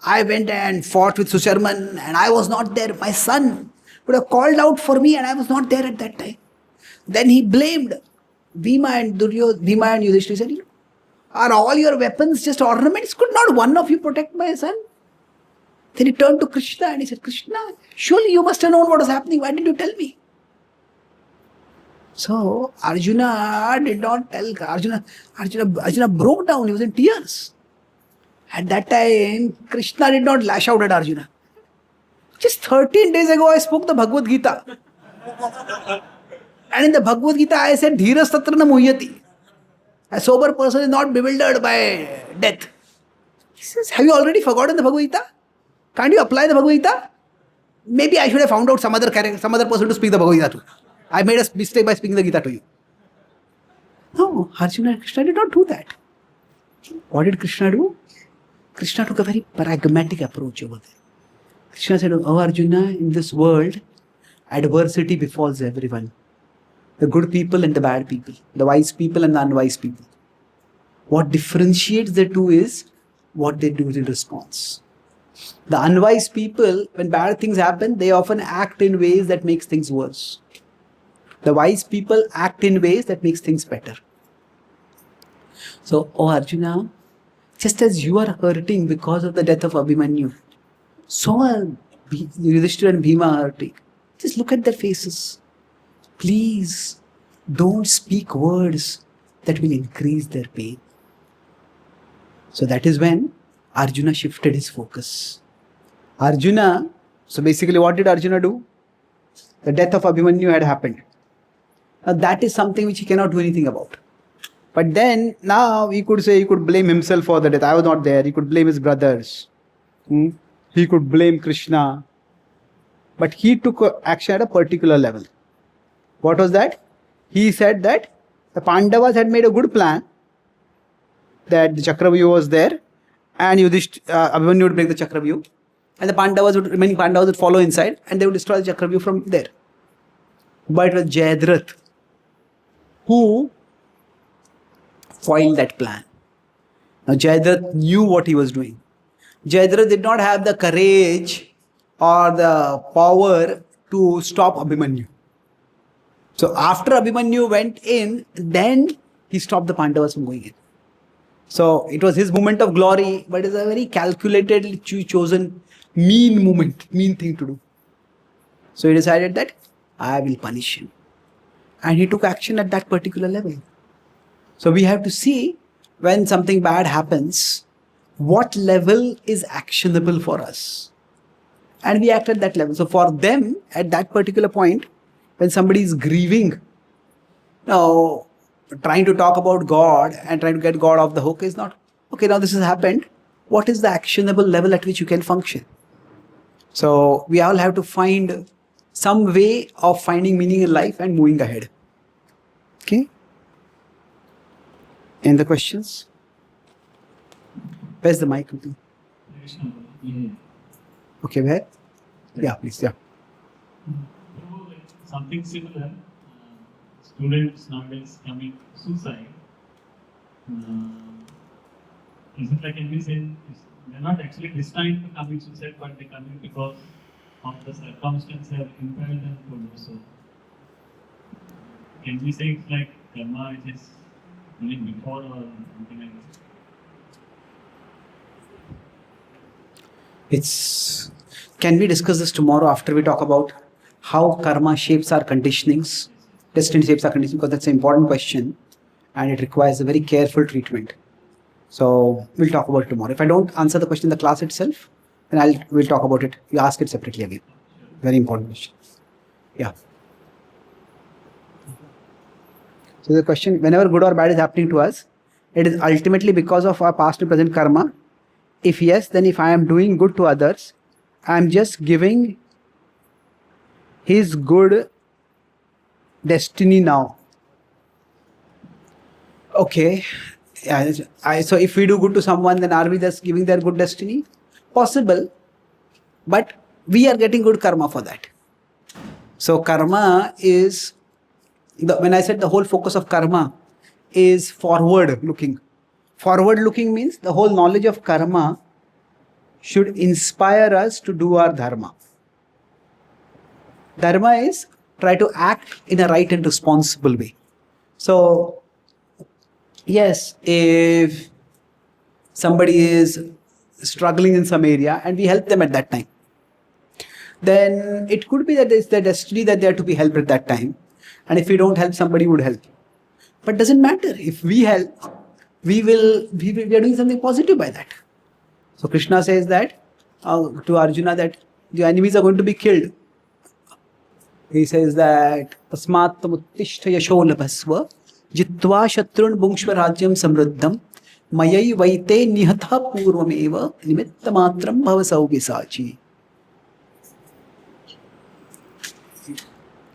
Speaker 1: I went and fought with Susharman and I was not there. My son would have called out for me and I was not there at that time. Then he blamed Bhima and Yudhishthira. He said, are all your weapons just ornaments? Could not one of you protect my son? Then he turned to Krishna and he said, Krishna, surely you must have known what was happening. Why didn't you tell me? So Arjuna did not tell. Arjuna broke down. He was in tears. At that time, Krishna did not lash out at Arjuna. Just 13 days ago, I spoke the Bhagavad Gita. And in the Bhagavad Gita, I said, Dhiras tatra na muhyati. A sober person is not bewildered by death. He says, have you already forgotten the Bhagavad Gita? Can't you apply the Bhagavad Gita? Maybe I should have found out some other person to speak the Bhagavad Gita to. I made a mistake by speaking the Gita to you. No, Arjuna and Krishna did not do that. What did Krishna do? Krishna took a very pragmatic approach over there. Krishna said, oh Arjuna, in this world, adversity befalls everyone. The good people and the bad people. The wise people and the unwise people. What differentiates the two is what they do in response. The unwise people, when bad things happen, they often act in ways that makes things worse. The wise people act in ways that makes things better. So, oh Arjuna, just as you are hurting because of the death of Abhimanyu, so are Yudhishthira and Bhima hurting. Just look at their faces. Please don't speak words that will increase their pain. So that is when Arjuna shifted his focus. So basically what did Arjuna do? The death of Abhimanyu had happened. Now that is something which he cannot do anything about. But then now he could say, he could blame himself for the death. I was not there. He could blame his brothers. He could blame Krishna. But he took action at a particular level. What was that? He said that the Pandavas had made a good plan, that the Chakravyuh was there and Abhimanyu would break the Chakravyuh. and the remaining Pandavas would follow inside, and they would destroy the Chakravyuh from there. But it was Jayadratha who foiled that plan. Now Jayadratha knew what he was doing. Jayadratha did not have the courage or the power to stop Abhimanyu. So after Abhimanyu went in, then he stopped the Pandavas from going in. So it was his moment of glory, but it's a very calculated, chosen, mean thing to do. So he decided that I will punish him. And he took action at that particular level. So we have to see when something bad happens, what level is actionable for us. And we act at that level. So for them, at that particular point, when somebody is grieving, now trying to talk about God and trying to get God off the hook is not, okay, now this has happened. What is the actionable level at which you can function? So we all have to find some way of finding meaning in life and moving ahead. Okay? Any other questions? Where's the mic? Okay, where? Yeah, please, yeah.
Speaker 4: Something similar. Students nowadays commit suicide. Is it like we say, they're not actually destined to commit suicide, but they commit because of the circumstances have impelled them to do so. Can we say it's like karma which is running before or something like that?
Speaker 1: Can we discuss this tomorrow after we talk about how karma shapes our conditionings? Destiny shapes our conditioning, because that's an important question and it requires a very careful treatment. So we'll talk about it tomorrow. If I don't answer the question in the class itself, then we'll talk about it. You ask it separately again. Very important question. Yeah. So the question, whenever good or bad is happening to us, it is ultimately because of our past and present karma. If yes, then if I am doing good to others, I am just giving his good destiny now. Okay. Yeah, so if we do good to someone, then are we just giving their good destiny? Possible. But we are getting good karma for that. So karma is, when I said the whole focus of karma is forward looking. Forward looking means the whole knowledge of karma should inspire us to do our dharma. Dharma is try to act in a right and responsible way. So, yes, if somebody is struggling in some area and we help them at that time, then it could be that it's their destiny that they are to be helped at that time. And if we don't help, somebody would help. But it doesn't matter. If we help, we are doing something positive by that. So Krishna says that to Arjuna that the enemies are going to be killed. He says that Tasmat Tamuttishta Yasholabhasva Jitva Shatrun Bhungshva Rajyam Samruddham Mayai Vaite Nihatha Purvameva Nimittamatram Bhavasau Visachi.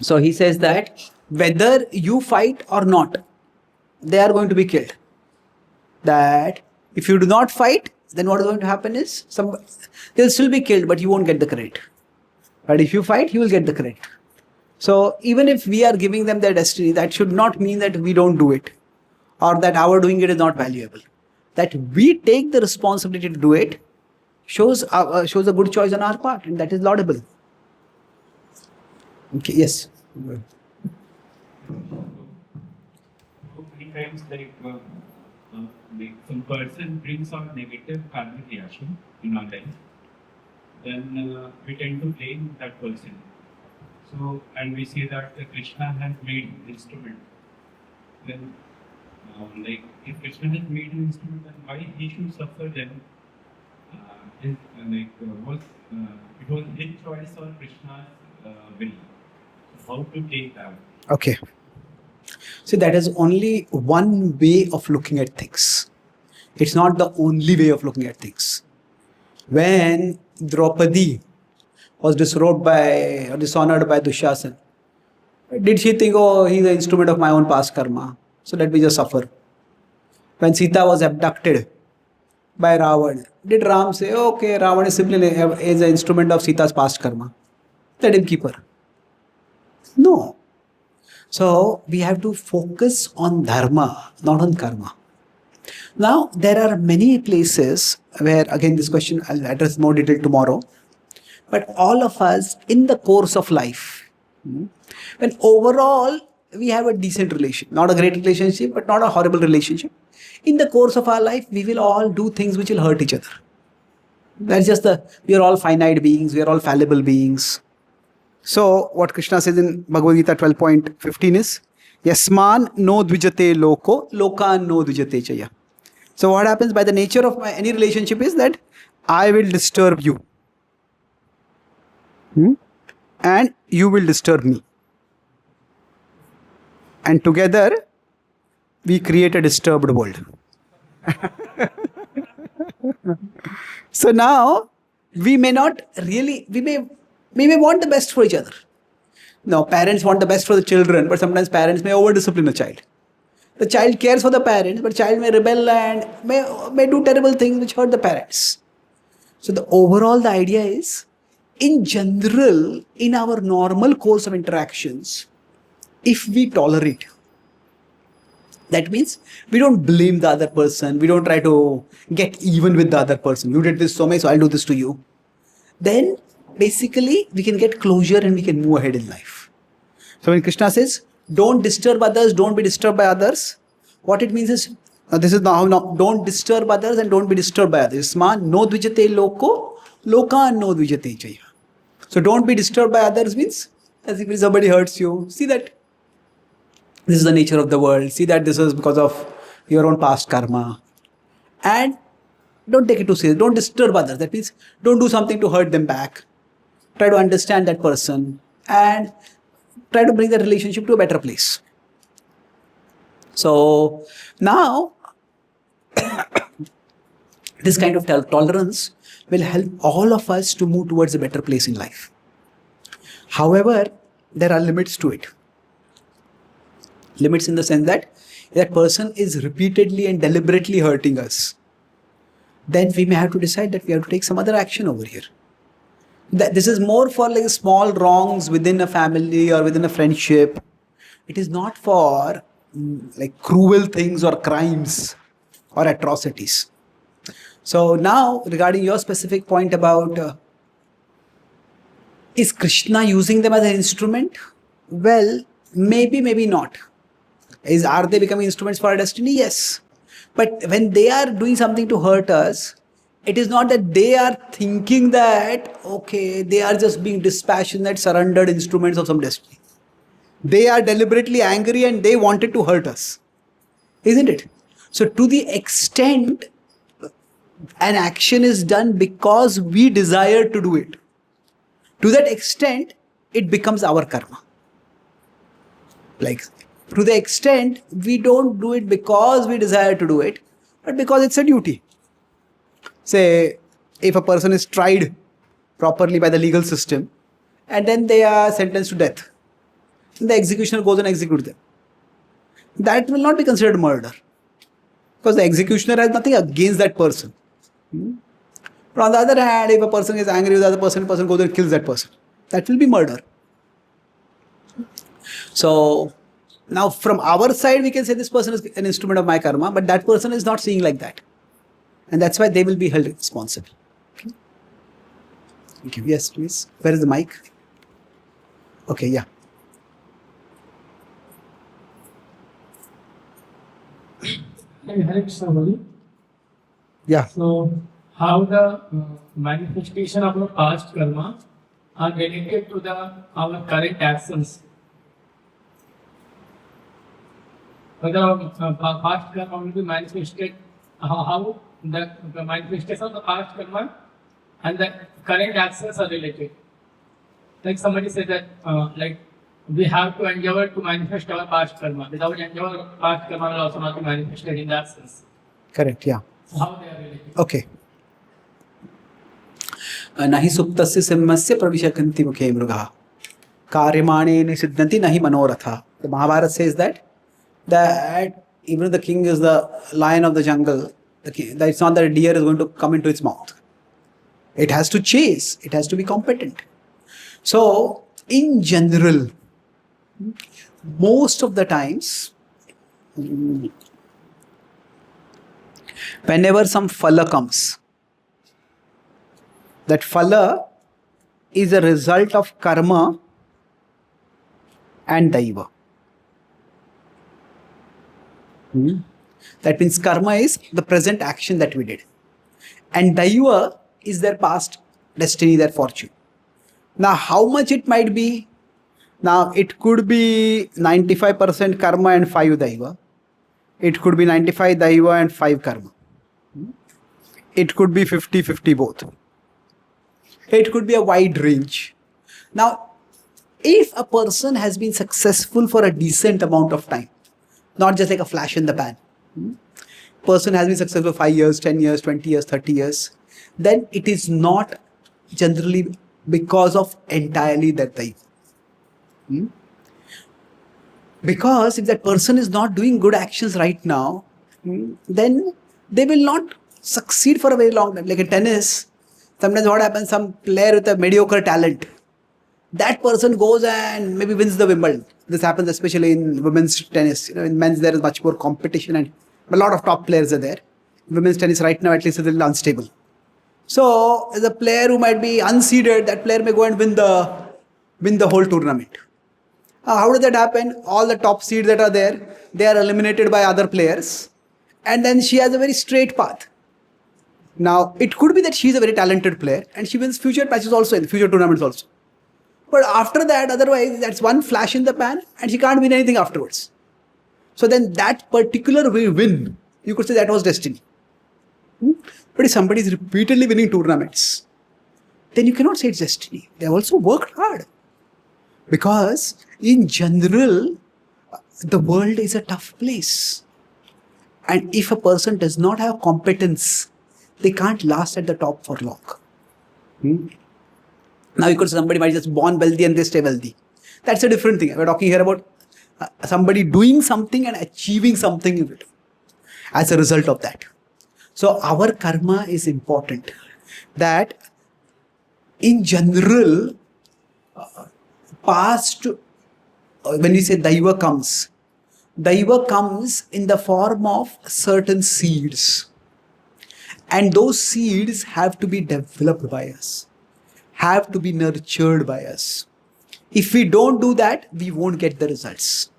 Speaker 1: So he says that whether you fight or not, they are going to be killed. That if you do not fight, then what is going to happen is they'll still be killed, but you won't get the credit. But if you fight, you will get the credit. So even if we are giving them their destiny, that should not mean that we don't do it or that our doing it is not valuable. That we take the responsibility to do it shows a good choice on our part, and that is laudable. Okay, yes.
Speaker 4: Many times, like some person brings out negative karmic reaction in our life, then we tend to blame that person. So, and we see that Krishna has made instrument. Then, like, if Krishna has made an instrument, then why he should suffer then? It was his choice or Krishna's will? How to take that?
Speaker 1: Okay. See, that is only one way of looking at things. It's not the only way of looking at things. When Draupadi was disrobed or dishonored by Dushasan, did she think, oh, he's the instrument of my own past karma, so let me just suffer? When Sita was abducted by Ravan. Did Ram say, okay, Ravan is simply is an instrument of Sita's past karma? Let him keep her. No. So we have to focus on dharma, not on karma. Now, there are many places where, again, this question I'll address more detail tomorrow. But all of us in the course of life, when overall we have a decent relation, not a great relationship, but not a horrible relationship. In the course of our life, we will all do things which will hurt each other. That's just we are all finite beings, we are all fallible beings. So, what Krishna says in Bhagavad Gita 12.15 is, Yasman no dvijate loko, lokan no dvijate chaya. So, what happens by the nature of any relationship is that I will disturb you. And you will disturb me. And together, we create a disturbed world. So now, we may not really, we may want the best for each other. Now, parents want the best for the children, but sometimes parents may over-discipline a child. The child cares for the parents, but child may rebel and may do terrible things which hurt the parents. So the idea is, in general, in our normal course of interactions, if we tolerate, that means we don't blame the other person, we don't try to get even with the other person. You did this so much, so I'll do this to you. Then basically we can get closure and we can move ahead in life. So when Krishna says, don't disturb others, don't be disturbed by others, what it means is, this is now, don't disturb others and don't be disturbed by others. Isman no dvijate loko, lokan no dvijate chaya. So don't be disturbed by others means, as if somebody hurts you, see that this is the nature of the world, see that this is because of your own past karma. And don't take it too seriously, don't disturb others. That means don't do something to hurt them back. Try to understand that person and try to bring the relationship to a better place. So now, this kind of tolerance will help all of us to move towards a better place in life. However, there are limits to it. Limits in the sense that that person is repeatedly and deliberately hurting us. Then we may have to decide that we have to take some other action over here. This is more for like small wrongs within a family or within a friendship. It is not for like cruel things or crimes or atrocities. So now, regarding your specific point about is Krishna using them as an instrument? Well, maybe not. Are they becoming instruments for our destiny? Yes. But when they are doing something to hurt us, it is not that they are thinking that, okay, they are just being dispassionate, surrendered instruments of some destiny. They are deliberately angry and they wanted to hurt us. Isn't it? So to the extent an action is done because we desire to do it, to that extent, it becomes our karma. Like, to the extent we don't do it because we desire to do it, but because it's a duty. Say, if a person is tried properly by the legal system and then they are sentenced to death, the executioner goes and executes them. That will not be considered murder because the executioner has nothing against that person. But on the other hand, if a person is angry with the other person goes and kills that person, that will be murder. So now from our side, we can say this person is an instrument of my karma, but that person is not seeing like that. And that's why they will be held responsible. Okay. Thank you. Yes, please. Where is the mic? Okay, yeah.
Speaker 5: Hello, somebody.
Speaker 1: Yeah.
Speaker 5: So, how the manifestation of our past karma are related to our current actions? Whether past karma will be manifested, how the manifestation of the past karma and the current actions are related. Like somebody said that, like we have to endeavor to manifest our past karma. Without endeavor, past karma will also not be manifested in that sense.
Speaker 1: Correct, yeah.
Speaker 5: So how they are related?
Speaker 1: Okay. Nahi suptasya simmasya pravishakanti mukhe mrugaha karyamane nisiddhanti nahi manoratha. The Mahabharata says that even if the king is the lion of the jungle, It's not that a deer is going to come into its mouth. It has to chase. It has to be competent. So, in general, most of the times, whenever some phala comes, that phala is a result of karma and daiva. That means karma is the present action that we did, and daiva is their past destiny, their fortune. Now, how much it might be? Now, it could be 95% karma and 5 daiva. It could be 95 daiva and 5 karma. It could be 50-50 both. It could be a wide range. Now, if a person has been successful for a decent amount of time, not just like a flash in the pan, person has been successful for 5 years, 10 years, 20 years, 30 years, then it is not generally because of entirely that daiva. Because if that person is not doing good actions right now, then they will not succeed for a very long time. Like in tennis, sometimes what happens, some player with a mediocre talent, that person goes and maybe wins the Wimbledon. This happens especially in women's tennis. In men's there is much more competition and a lot of top players are there. Women's tennis right now at least is a little unstable. So as a player who might be unseeded, that player may go and win the whole tournament. How does that happen? All the top seeds that are there, they are eliminated by other players, and then she has a very straight path. Now, it could be that she is a very talented player and she wins future matches also, in future tournaments also. But after that, otherwise, that's one flash in the pan and she can't win anything afterwards. So then that particular win, you could say that was destiny. But if somebody is repeatedly winning tournaments, then you cannot say it's destiny. They have also worked hard. Because in general, the world is a tough place. And if a person does not have competence, they can't last at the top for long. Now you could say somebody might just born wealthy and they stay wealthy. That's a different thing. We're talking here about somebody doing something and achieving something as a result of that. So our karma is important. That in general, past, when we say daiva comes in the form of certain seeds. And those seeds have to be developed by us, have to be nurtured by us. If we don't do that, we won't get the results.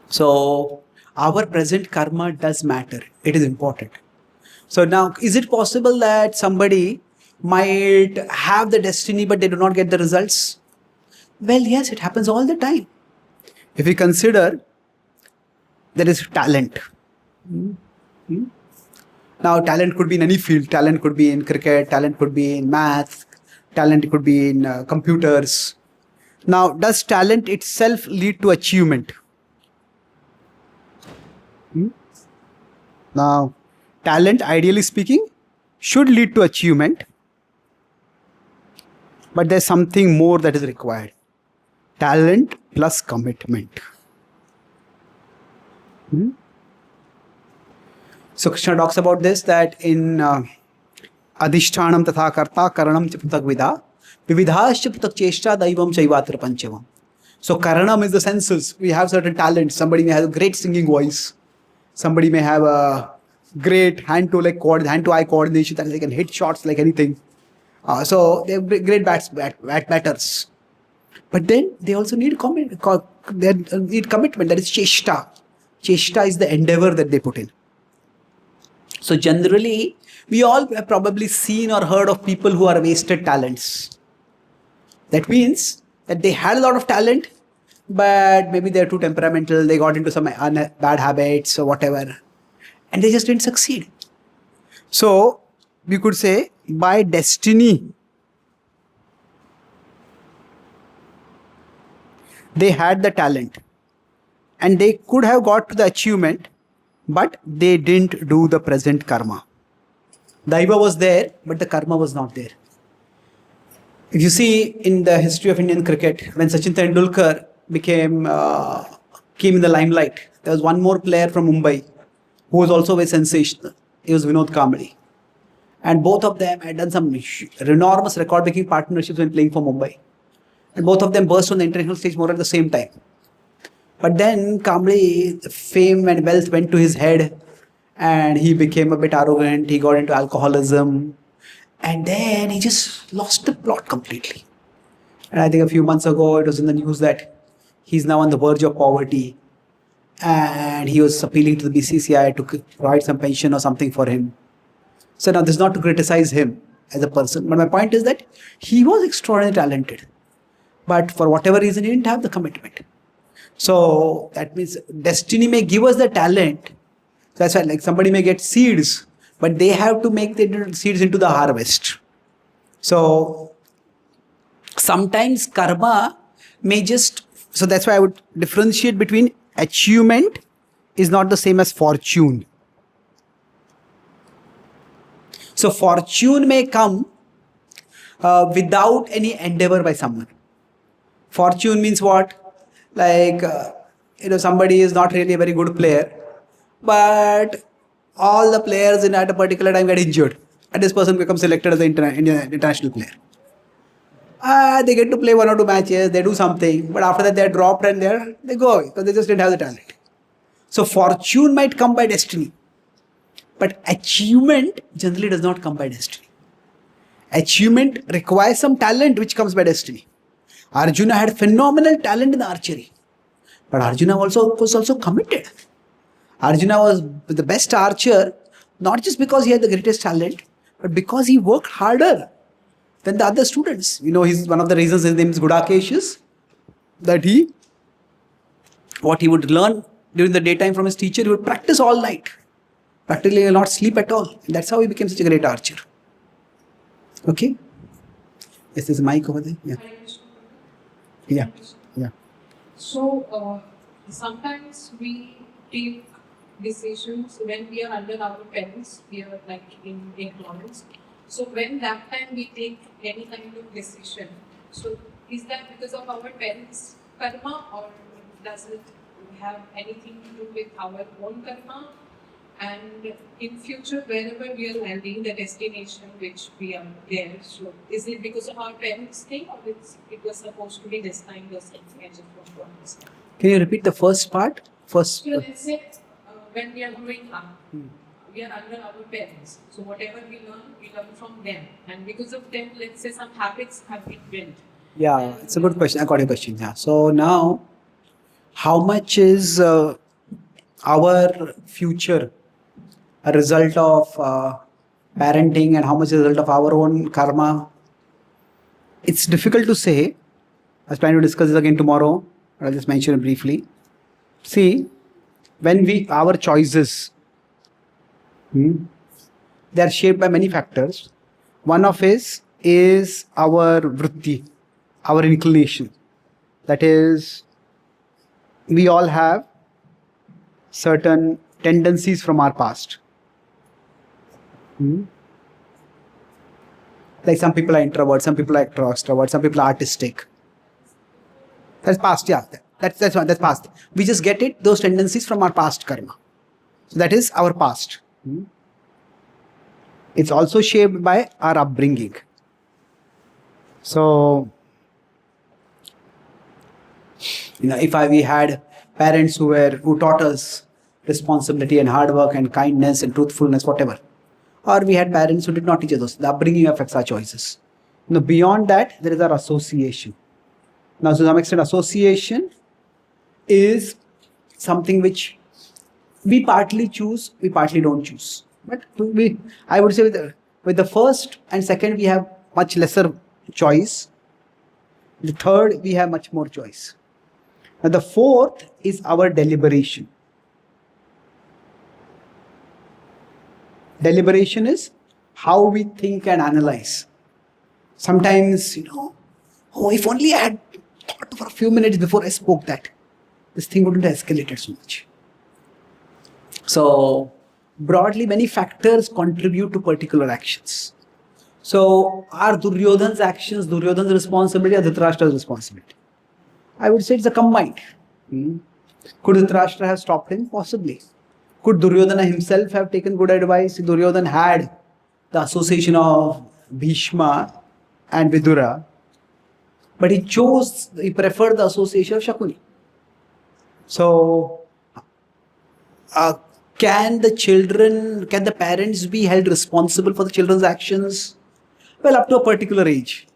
Speaker 1: So our present karma does matter. It is important. So now, is it possible that somebody might have the destiny but they do not get the results? Well, yes, it happens all the time. If we consider there is talent. Now, talent could be in any field. Talent could be in cricket, talent could be in math, talent could be in computers. Now, does talent itself lead to achievement? Now, talent, ideally speaking, should lead to achievement. But there's something more that is required. Talent plus commitment. So Krishna talks about this, that in Adhishtanam tatha karta karanam cha pratak vidha vividhascha pratak cheshta daivam chaivatra panchavam. So karanam is the senses. We have certain talents. Somebody may have a great singing voice. Somebody may have a great hand-to-eye coordination that they can hit shots like anything. So they have great batters. But then they also need commitment. That is cheshta. Cheshta is the endeavor that they put in. So generally, we all have probably seen or heard of people who are wasted talents. That means that they had a lot of talent, but maybe they're too temperamental, they got into some bad habits or whatever, and they just didn't succeed. So, we could say, by destiny, they had the talent, and they could have got to the achievement, but they didn't do the present karma. Daiva was there, but the karma was not there. If you see in the history of Indian cricket, when Sachin Tendulkar came in the limelight, there was one more player from Mumbai who was also very sensational. He was Vinod Kamble. And both of them had done some enormous record-breaking partnerships when playing for Mumbai. And both of them burst on the international stage more at the same time. But then Kamble, fame and wealth went to his head and he became a bit arrogant. He got into alcoholism. And then he just lost the plot completely. And I think a few months ago, it was in the news that he's now on the verge of poverty. And he was appealing to the BCCI to provide some pension or something for him. So now this is not to criticize him as a person. But my point is that he was extraordinarily talented. But for whatever reason, he didn't have the commitment. So that means destiny may give us the talent. That's why like somebody may get seeds, but they have to make the seeds into the harvest. So sometimes karma may just, so that's why I would differentiate between achievement is not the same as fortune. So fortune may come without any endeavor by someone. Fortune means what? Like, somebody is not really a very good player, but all the players at a particular time get injured. And this person becomes selected as an international player. They get to play 1 or 2 matches, they do something, but after that they are dropped and they go away because they just didn't have the talent. So fortune might come by destiny, but achievement generally does not come by destiny. Achievement requires some talent which comes by destiny. Arjuna had phenomenal talent in the archery, but Arjuna was also committed. Arjuna was the best archer, not just because he had the greatest talent, but because he worked harder than the other students. He's one of the reasons his name is Gudakesh is that what he would learn during the daytime from his teacher, he would practice all night. Practically will not sleep at all. And that's how he became such a great archer. Okay? Yes, there's a mic over there. Yeah. Yeah.
Speaker 6: So sometimes we take decisions when we are under our parents, we are like in ignorance. So when that time we take any kind of decision, so is that because of our parents' karma or does it have anything to do with our own karma? And in future, wherever we are landing, the destination which we are there, so is it because of our parents' thing or it was supposed to be destined or something? I just want to understand.
Speaker 1: Can you repeat the first part?
Speaker 6: So let's say when we are growing up, we are under our parents. So whatever we learn from them. And because of them, let's say some habits have been built.
Speaker 1: Yeah, it's a good question. I got your question. Yeah. So now, how much is our future a result of parenting and how much is a result of our own karma? It's difficult to say. I was planning to discuss this again tomorrow. I'll just mention it briefly. See, when our choices, they are shaped by many factors. One of is our vritti, our inclination. That is, we all have certain tendencies from our past. Like some people are introverts, some people are extroverts, some people are artistic. That's past, yeah. That's past. We just get it, those tendencies from our past karma. So that is our past. It's also shaped by our upbringing. So, if we had parents who taught us responsibility and hard work and kindness and truthfulness, whatever, or we had parents who did not teach us those, the upbringing affects our choices. Beyond that, there is our association. Now, to some extent, association is something which we partly choose, we partly don't choose. But I would say with the first and second, we have much lesser choice. The third, we have much more choice. Now, the fourth is our deliberation. Deliberation is how we think and analyze. Sometimes, if only I had thought for a few minutes before I spoke that, this thing wouldn't have escalated so much. So, broadly, many factors contribute to particular actions. So, are Duryodhana's actions Duryodhana's responsibility or Dhritarashtra's responsibility? I would say it's a combined. Could Dhritarashtra have stopped him? Possibly. Could Duryodhana himself have taken good advice? Duryodhana had the association of Bhishma and Vidura, but he preferred the association of Shakuni. So, can the parents be held responsible for the children's actions? Well, up to a particular age.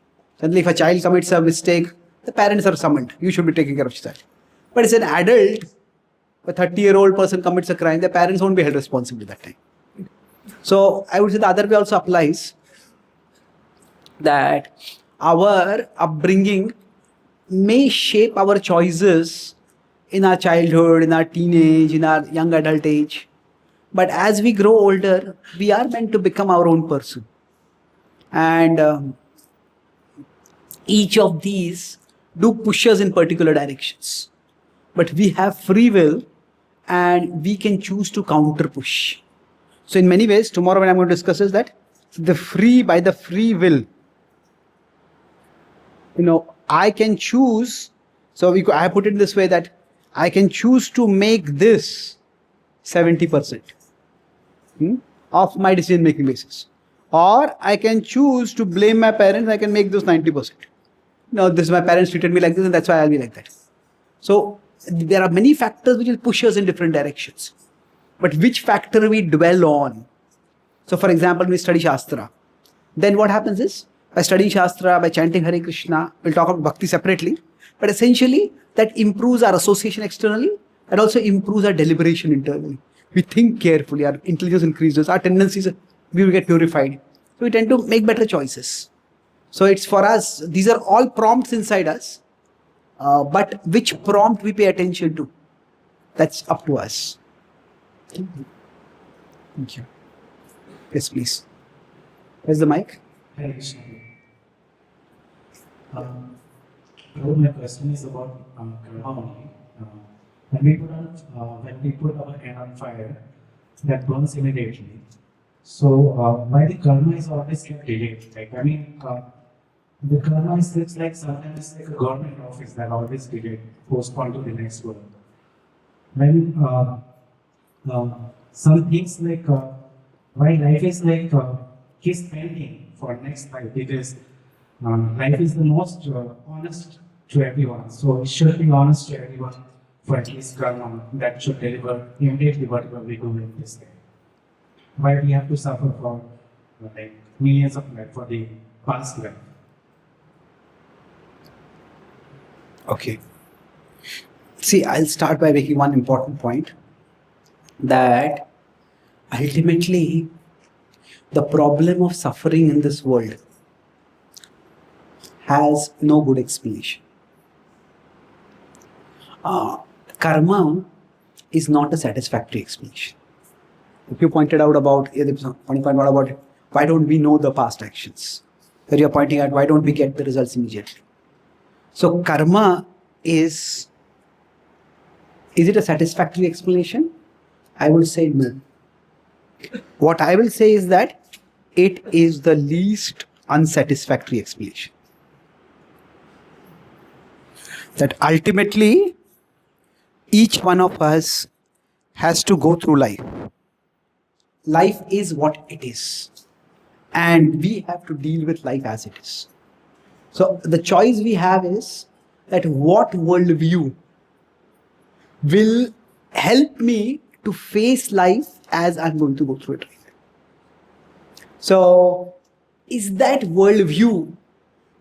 Speaker 1: Suddenly, if a child commits a mistake, the parents are summoned. You should be taking care of your child. But as an adult, a 30-year-old person commits a crime, the parents won't be held responsible at that time. So, I would say the other way also applies, that our upbringing may shape our choices in our childhood, in our teenage, in our young adult age. But as we grow older, we are meant to become our own person. And each of these do push us in particular directions. But we have free will and we can choose to counter push. So in many ways, tomorrow when I'm going to discuss is that by the free will, I can choose. So I put it this way, that I can choose to make this 70% of my decision making basis. Or I can choose to blame my parents, I can make this 90%. No, my parents treated me like this and that's why I'll be like that. So there are many factors which will push us in different directions. But which factor we dwell on? So for example, when we study Shastra, then what happens is, by studying Shastra, by chanting Hare Krishna, we'll talk about Bhakti separately, but essentially that improves our association externally and also improves our deliberation internally. We think carefully, our intelligence increases, our tendencies, we will get purified. So we tend to make better choices. So it's for us, these are all prompts inside us, but which prompt we pay attention to, that's up to us. Thank you. Yes, please. Where's the mic?
Speaker 7: Hare Krishna. My question is about karma only. When we put our hand on fire, that burns immediately. So why the karma is always kept delayed? The karma is like sometimes like a government office that always delayed, postponed to the next world. When some things like why life is like keeps pending for next life, because life is the most honest to everyone. So it should be honest to everyone for at least karma that should deliver immediately whatever we do in this life. Why we have to suffer for like millions of life for the past life?
Speaker 1: Okay. See, I'll start by making one important point, that ultimately the problem of suffering in this world has no good explanation. Karma is not a satisfactory explanation. If you pointed out about, why don't we know the past actions? Where you're pointing out, why don't we get the results immediately? So karma is it a satisfactory explanation? I would say no. What I will say is that it is the least unsatisfactory explanation. That ultimately, each one of us has to go through life. Life is what it is. And we have to deal with life as it is. So the choice we have is that what worldview will help me to face life as I'm going to go through it. So is that worldview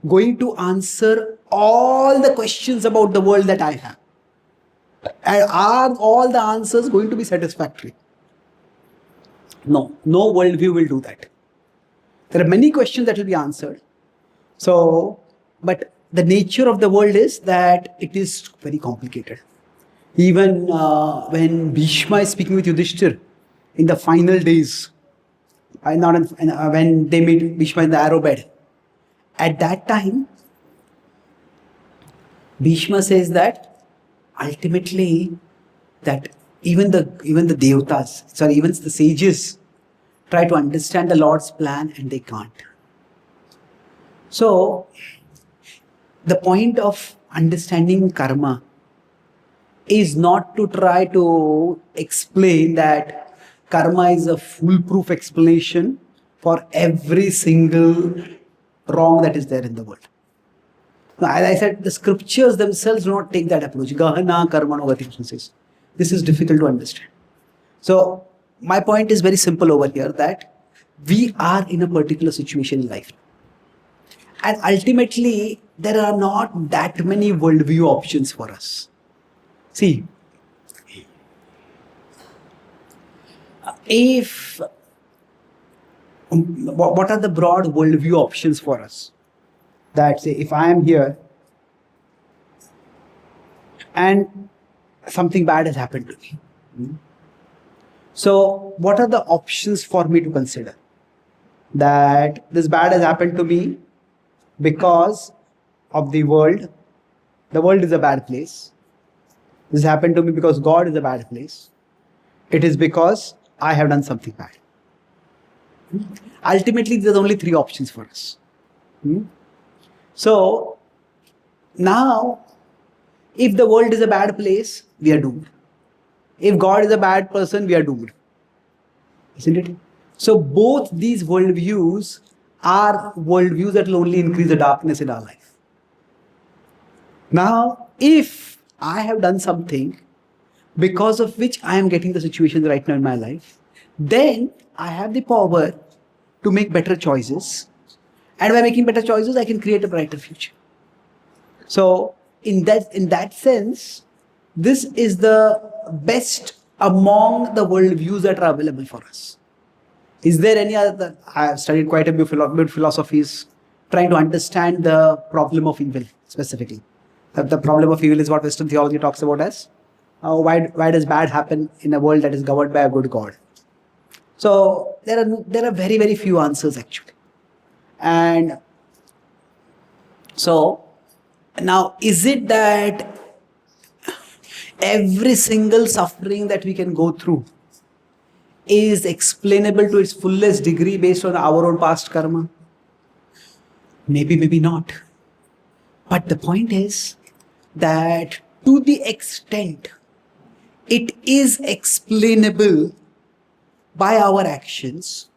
Speaker 1: going to answer all the questions about the world that I have? And are all the answers going to be satisfactory? No worldview will do that. There are many questions that will be answered. So, but the nature of the world is that it is very complicated. Even when Bhishma is speaking with Yudhishthir in the final days, when they meet Bhishma in the arrow bed, at that time, Bhishma says that ultimately that even the Devatas, even the sages try to understand the Lord's plan and they can't. So, the point of understanding karma is not to try to explain that karma is a foolproof explanation for every single wrong that is there in the world. Now, as I said, the scriptures themselves do not take that approach. Gahana karmano gati says. This is difficult to understand. So, my point is very simple over here, that we are in a particular situation in life. And ultimately, there are not that many worldview options for us. See, what are the broad worldview options for us? That say, if I am here and something bad has happened to me. So, what are the options for me to consider? That this bad has happened to me because of the world. The world is a bad place. This happened to me because God is a bad place. It is because I have done something bad. Ultimately, there's only three options for us. So, now, if the world is a bad place, we are doomed. If God is a bad person, we are doomed. Isn't it? So, both these worldviews are worldviews that will only increase the darkness in our life. Now, if I have done something because of which I am getting the situation right now in my life, then I have the power to make better choices. And by making better choices, I can create a brighter future. So, in that sense, this is the best among the worldviews that are available for us. Is there any other? I have studied quite a few philosophies trying to understand the problem of evil specifically. The problem of evil is what Western theology talks about as why does bad happen in a world that is governed by a good God? So there are very, very few answers actually. And so now, is it that every single suffering that we can go through is explainable to its fullest degree based on our own past karma? Maybe, maybe not. But the point is that to the extent it is explainable by our actions,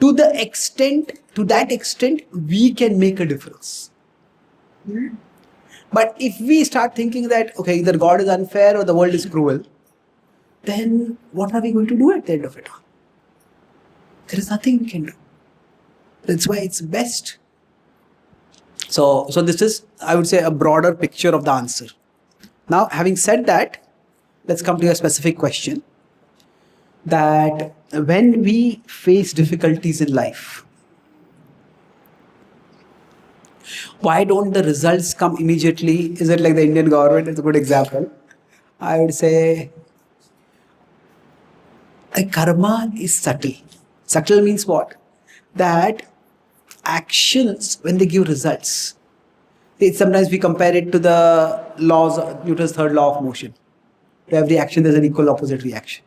Speaker 1: to that extent we can make a difference. But if we start thinking that, okay, either God is unfair or the world is cruel, then what are we going to do at the end of it all? There is nothing we can do. That's why it's best. So this is, I would say, a broader picture of the answer. Now, having said that, let's come to a specific question. That when we face difficulties in life, why don't the results come immediately? Is it like the Indian government? It's a good example. I would say karma is subtle. Subtle means what? That actions, when they give results, sometimes we compare it to the laws of Newton's third law of motion. To every action, there's an equal opposite reaction.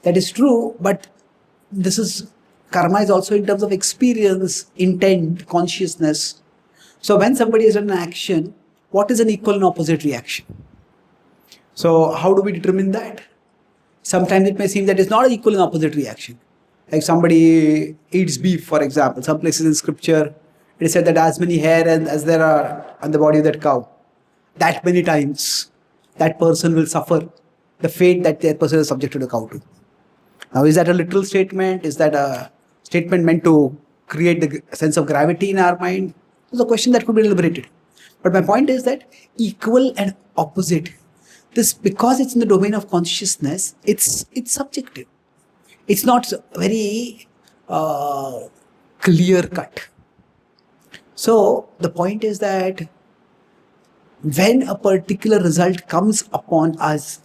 Speaker 1: That is true, but karma is also in terms of experience, intent, consciousness. So when somebody has done an action, what is an equal and opposite reaction? So how do we determine that? Sometimes it may seem that it's not an equal and opposite reaction. Like somebody eats beef, for example. Some places in scripture, it is said that as many hair as there are on the body of that cow, that many times that person will suffer the fate that that person is subjected to the cow to. Now, is that a literal statement? Is that a statement meant to create the sense of gravity in our mind? It's a question that could be deliberated. But my point is that equal and opposite, this, because it's in the domain of consciousness, it's subjective. It's not very clear cut. So the point is that when a particular result comes upon us,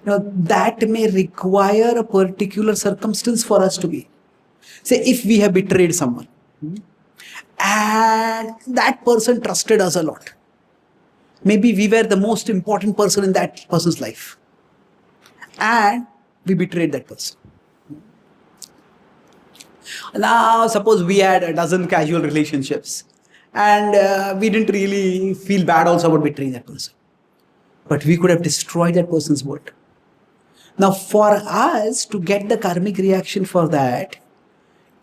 Speaker 1: that may require a particular circumstance for us to be. Say if we have betrayed someone and that person trusted us a lot. Maybe we were the most important person in that person's life and we betrayed that person. Now suppose we had a dozen casual relationships and we didn't really feel bad also about betraying that person. but we could have destroyed that person's world. Now, for us to get the karmic reaction for that,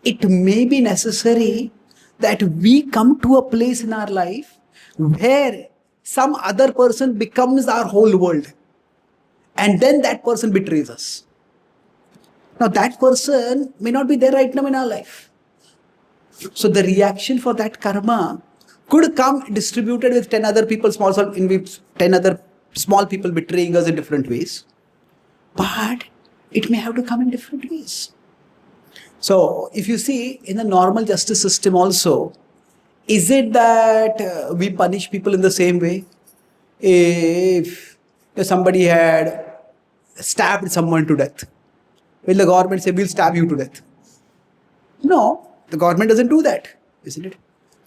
Speaker 1: it may be necessary that we come to a place in our life where some other person becomes our whole world, and then that person betrays us. Now, that person may not be there right now in our life. So, the reaction for that karma could come distributed with 10 other people, 10 other small people betraying us in different ways. But it may have to come in different ways. So, if you see in the normal justice system also, is it that we punish people in the same way? If somebody had stabbed someone to death, will the government say, we'll stab you to death? No, the government doesn't do that, isn't it?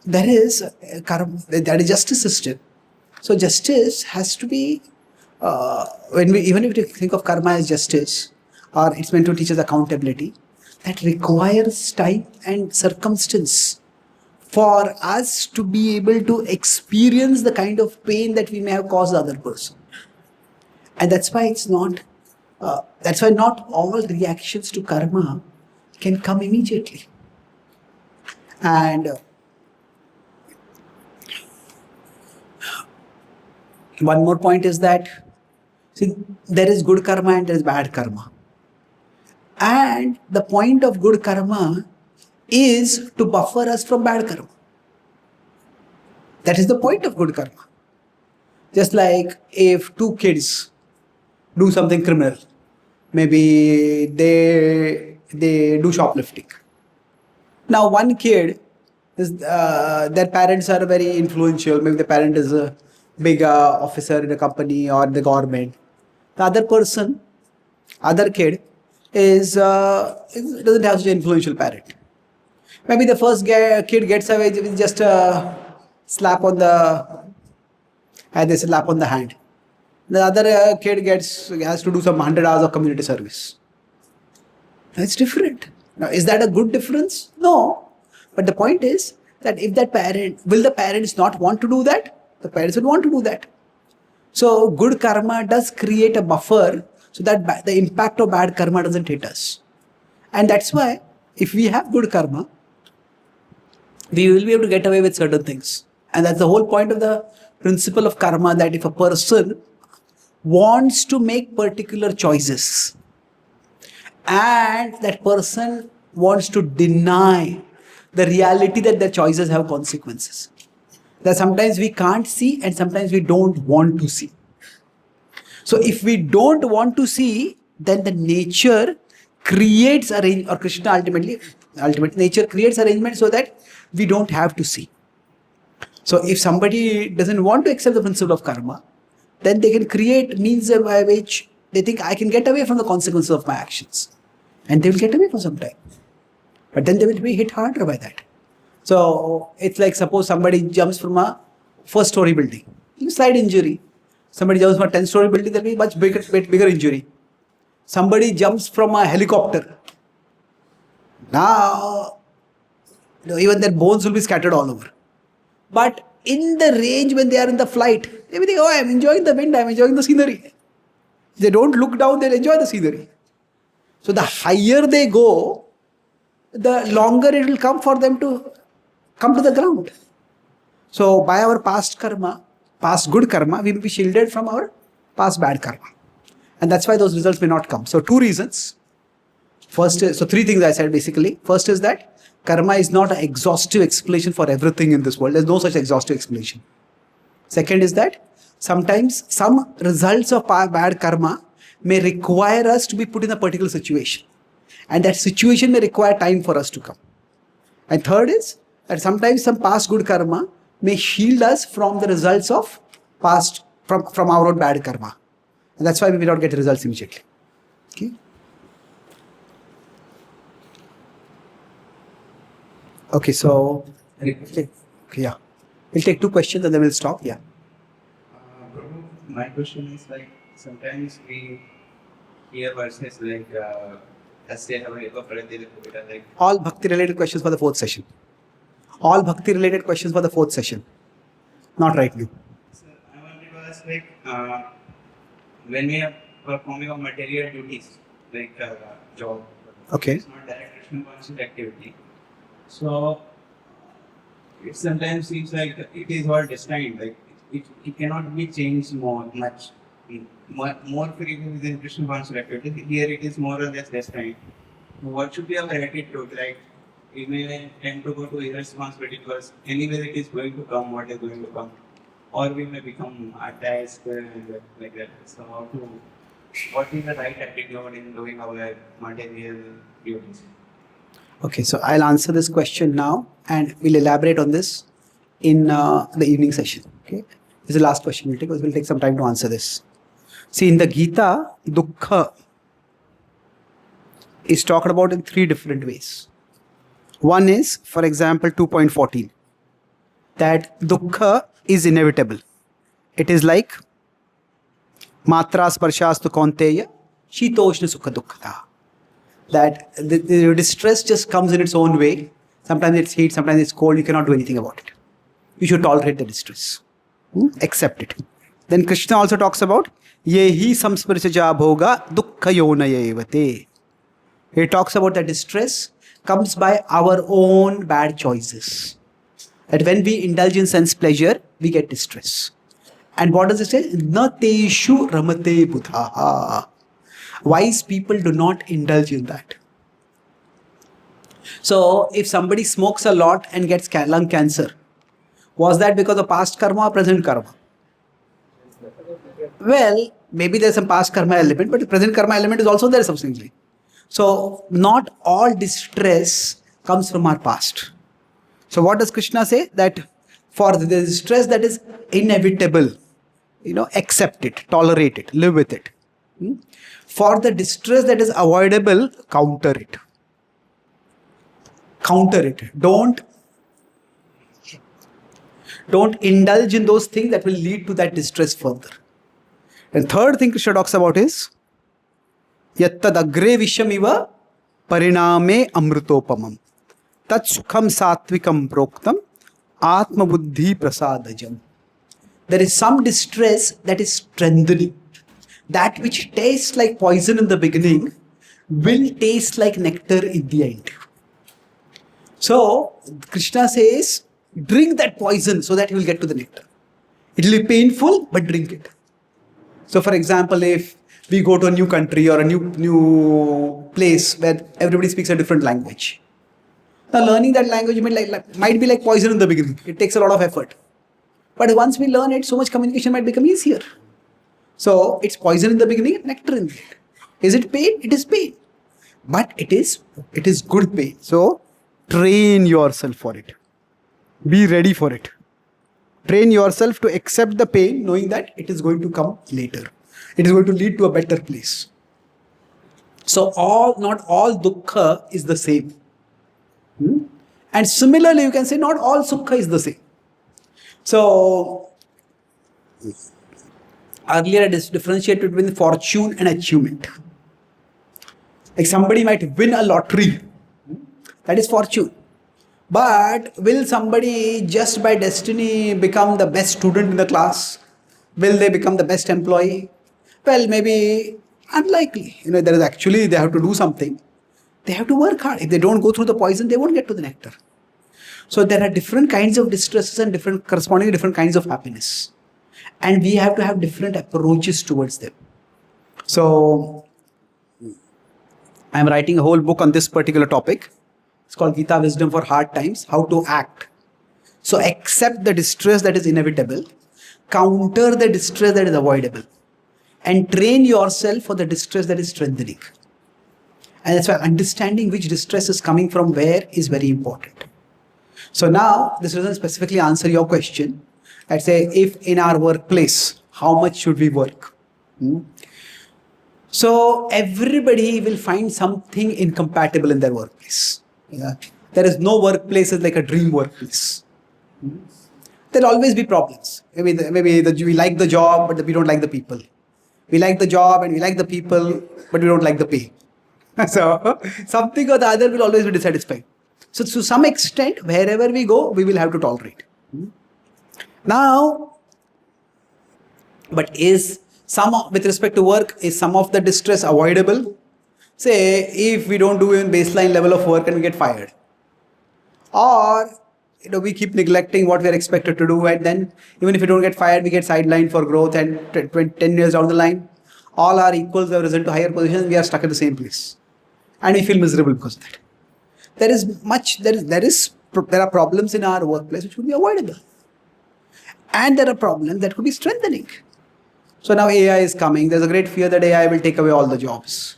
Speaker 1: There is karma, that is justice system. So justice has to be, even if you think of karma as justice, or it's meant to teach us accountability, that requires time and circumstance for us to be able to experience the kind of pain that we may have caused the other person. And that's why not all reactions to karma can come immediately. And one more point is that, see, there is good karma and there is bad karma. And the point of good karma is to buffer us from bad karma. That is the point of good karma. Just like if two kids do something criminal, maybe they do shoplifting. Now one kid, their parents are very influential, maybe the parent is a big officer in a company or the government. The other kid doesn't have such an influential parent. Maybe the first kid gets away with just a slap on the hand. The other kid has to do some 100 hours of community service. That's different. Now, is that a good difference? No. But the point is that will the parents not want to do that? The parents will want to do that. So, good karma does create a buffer so that the impact of bad karma doesn't hit us. And that's why, if we have good karma, we will be able to get away with certain things. And that's the whole point of the principle of karma, that if a person wants to make particular choices and that person wants to deny the reality that their choices have consequences, that sometimes we can't see and sometimes we don't want to see. So if we don't want to see, then the nature creates or Krishna ultimately nature creates arrangement so that we don't have to see. So if somebody doesn't want to accept the principle of karma, then they can create means by which they think I can get away from the consequences of my actions. And they will get away for some time. But then they will be hit harder by that. So it's like, suppose somebody jumps from a first-story building, slight injury. Somebody jumps from a 10-story building, there will be much bigger injury. Somebody jumps from a helicopter. Now, even their bones will be scattered all over. But in the range, when they are in the flight, they will think, oh, I am enjoying the wind, I am enjoying the scenery. If they don't look down, they'll enjoy the scenery. So the higher they go, the longer it will come for them to come to the ground. So by our past karma, past good karma, we will be shielded from our past bad karma. And that's why those results may not come. So two reasons. First is, so three things I said basically. First is that karma is not an exhaustive explanation for everything in this world. There's no such exhaustive explanation. Second is that sometimes some results of bad karma may require us to be put in a particular situation. And that situation may require time for us to come. And third is that sometimes some past good karma may shield us from the results of past, from our own bad karma. And that's why we will not get results immediately. Okay. Okay, so, okay, yeah. We'll take two questions and then we'll stop. Yeah.
Speaker 8: Prabhu, my question is like, sometimes we hear verses like, like
Speaker 1: all bhakti related questions for the fourth session. All bhakti related questions for the fourth session. Not right now.
Speaker 8: Sir, I wanted to ask like, when we are performing our material duties, like job,
Speaker 1: Okay.
Speaker 8: it's not direct Krishna conscious activity. So it sometimes seems like it is all destined, like it cannot be changed much. More freely within Krishna conscious activity. Here it is more or less destined. What should be our attitude? Like, we may tend to go to irresponsibility because anyway it is going to come, what is going to come. Or we may become attached like that. So what is the right attitude in doing our material duties?
Speaker 1: Okay, so I'll answer this question now and we'll elaborate on this in the evening session. Okay, this is the last question we'll take because we'll take some time to answer this. See, in the Gita, dukkha is talked about in 3 different ways. One is, for example, 2.14, that dukkha is inevitable. It is like matra sparshastu kaunteya shitoshna sukha dukkhata. That the distress just comes in its own way. Sometimes it's heat, sometimes it's cold. You cannot do anything about it. You should tolerate the distress. Accept it. Then Krishna also talks about yehi samsparsaja bhoga dukkha yonaya evate. He talks about that distress comes by our own bad choices. That when we indulge in sense pleasure, we get distress. And what does it say? Na teshu ramate buddhaha. Wise people do not indulge in that. So, if somebody smokes a lot and gets lung cancer, was that because of past karma or present karma? Well, maybe there's some past karma element, but the present karma element is also there substantially. So, not all distress comes from our past. So, what does Krishna say? That for the distress that is inevitable, accept it, tolerate it, live with it. For the distress that is avoidable, counter it. Counter it. Don't indulge in those things that will lead to that distress further. And third thing Krishna talks about is yattad agre vishamiva pariname amrutopamam tat sukham satvikam proktam atma buddhi prasadajam. There is some distress that is strengthening. That which tastes like poison in the beginning will taste like nectar in the end. So, Krishna says, drink that poison so that you will get to the nectar. It will be painful, but drink it. So, for example, if we go to a new country or a new place where everybody speaks a different language. Now, learning that language might be like poison in the beginning. It takes a lot of effort. But once we learn it, so much communication might become easier. So, it's poison in the beginning, nectar in the end. Is it pain? It is pain. But it is good pain. So, train yourself for it. Be ready for it. Train yourself to accept the pain, knowing that it is going to come later. It is going to lead to a better place. So, not all dukkha is the same. And similarly, you can say not all sukha is the same. So, earlier I differentiated between fortune and achievement. Like somebody might win a lottery. That is fortune. But will somebody just by destiny become the best student in the class? Will they become the best employee? Well, maybe unlikely. They have to do something. They have to work hard. If they don't go through the poison, they won't get to the nectar. So there are different kinds of distresses and corresponding different kinds of happiness. And we have to have different approaches towards them. So, I'm writing a whole book on this particular topic. It's called Gita Wisdom for Hard Times, How to Act. So, accept the distress that is inevitable, counter the distress that is avoidable, and train yourself for the distress that is strengthening. And that's why understanding which distress is coming from where is very important. So now, this doesn't specifically answer your question. I'd say, if in our workplace, how much should we work? So everybody will find something incompatible in their workplace. There is no workplace is like a dream workplace. There'll always be problems. Maybe we like the job, but we don't like the people. We like the job and we like the people, but we don't like the pay. So something or the other will always be dissatisfied. So to some extent, wherever we go, we will have to tolerate. Now, but is with respect to work, is some of the distress avoidable? Say, if we don't do even baseline level of work and we get fired. Or, we keep neglecting what we are expected to do, and then even if we don't get fired, we get sidelined for growth, and 10 years down the line, all our equals have risen to higher positions, we are stuck in the same place. And we feel miserable because of that. There are problems in our workplace which would be avoidable. And there are problems that could be strengthening. So now AI is coming. There's a great fear that AI will take away all the jobs.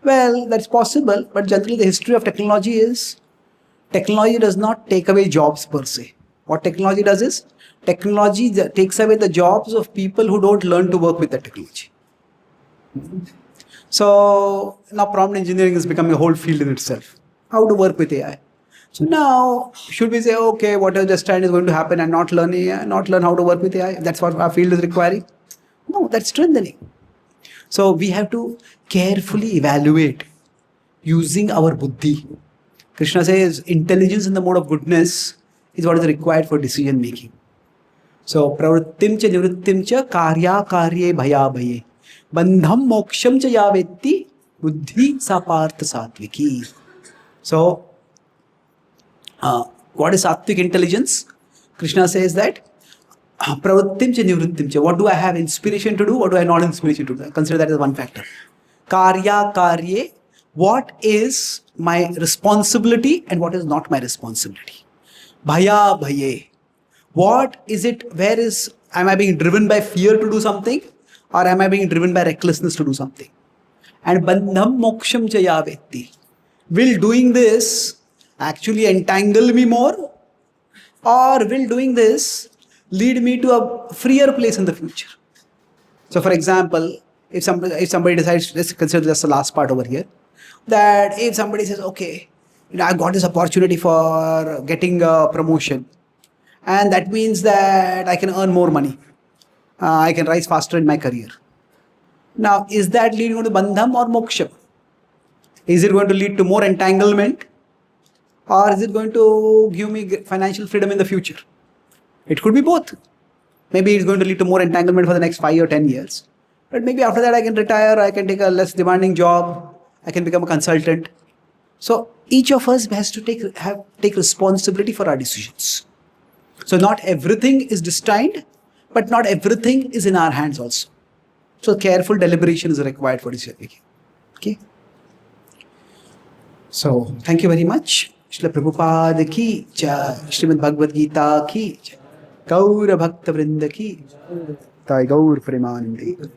Speaker 1: Well, that's possible, but generally the history of technology is, technology does not take away jobs per se. What technology does is, technology takes away the jobs of people who don't learn to work with the technology. So now prompt engineering is becoming a whole field in itself. How to work with AI. So now, should we say, okay, whatever just is going to happen and not learn AI, not learn how to work with AI? That's what our field is requiring? No, that's strengthening. So we have to carefully evaluate using our buddhi. Krishna says intelligence in the mode of goodness is what is required for decision making. So pravrittim cha nivrittim cha karya karye bhaya bhaye bandham moksham cha yavetti buddhi sa partha satviki. So what is sattvic intelligence? Krishna says that pravrittim cha nivrittim cha. What do I have inspiration to do? What do I not inspiration to do? Consider that as one factor. Karya karye. What is my responsibility and what is not my responsibility? Bhaya bhaye. What is it? Am I being driven by fear to do something, or am I being driven by recklessness to do something? And bandham moksham cha yavetti. Will doing this actually entangle me more, or will doing this lead me to a freer place in the future? So for example, if somebody decides, let's consider this the last part over here, that if somebody says, okay, I got this opportunity for getting a promotion, and that means that I can earn more money, I can rise faster in my career. Now, is that leading to bandham or moksha? Is it going to lead to more entanglement, or is it going to give me financial freedom in the future? It could be both. Maybe it's going to lead to more entanglement for the next 5 or 10 years. But maybe after that I can retire, I can take a less demanding job, I can become a consultant. So each of us has to take responsibility for our decisions. So not everything is destined, but not everything is in our hands also. So careful deliberation is required for decision making. Okay. So thank you very much. Srila Prabhupada ki jai, Srimad Bhagavad Gita ki jai, Gaura Bhakta Vrinda ki jai, Gaur Premanandi.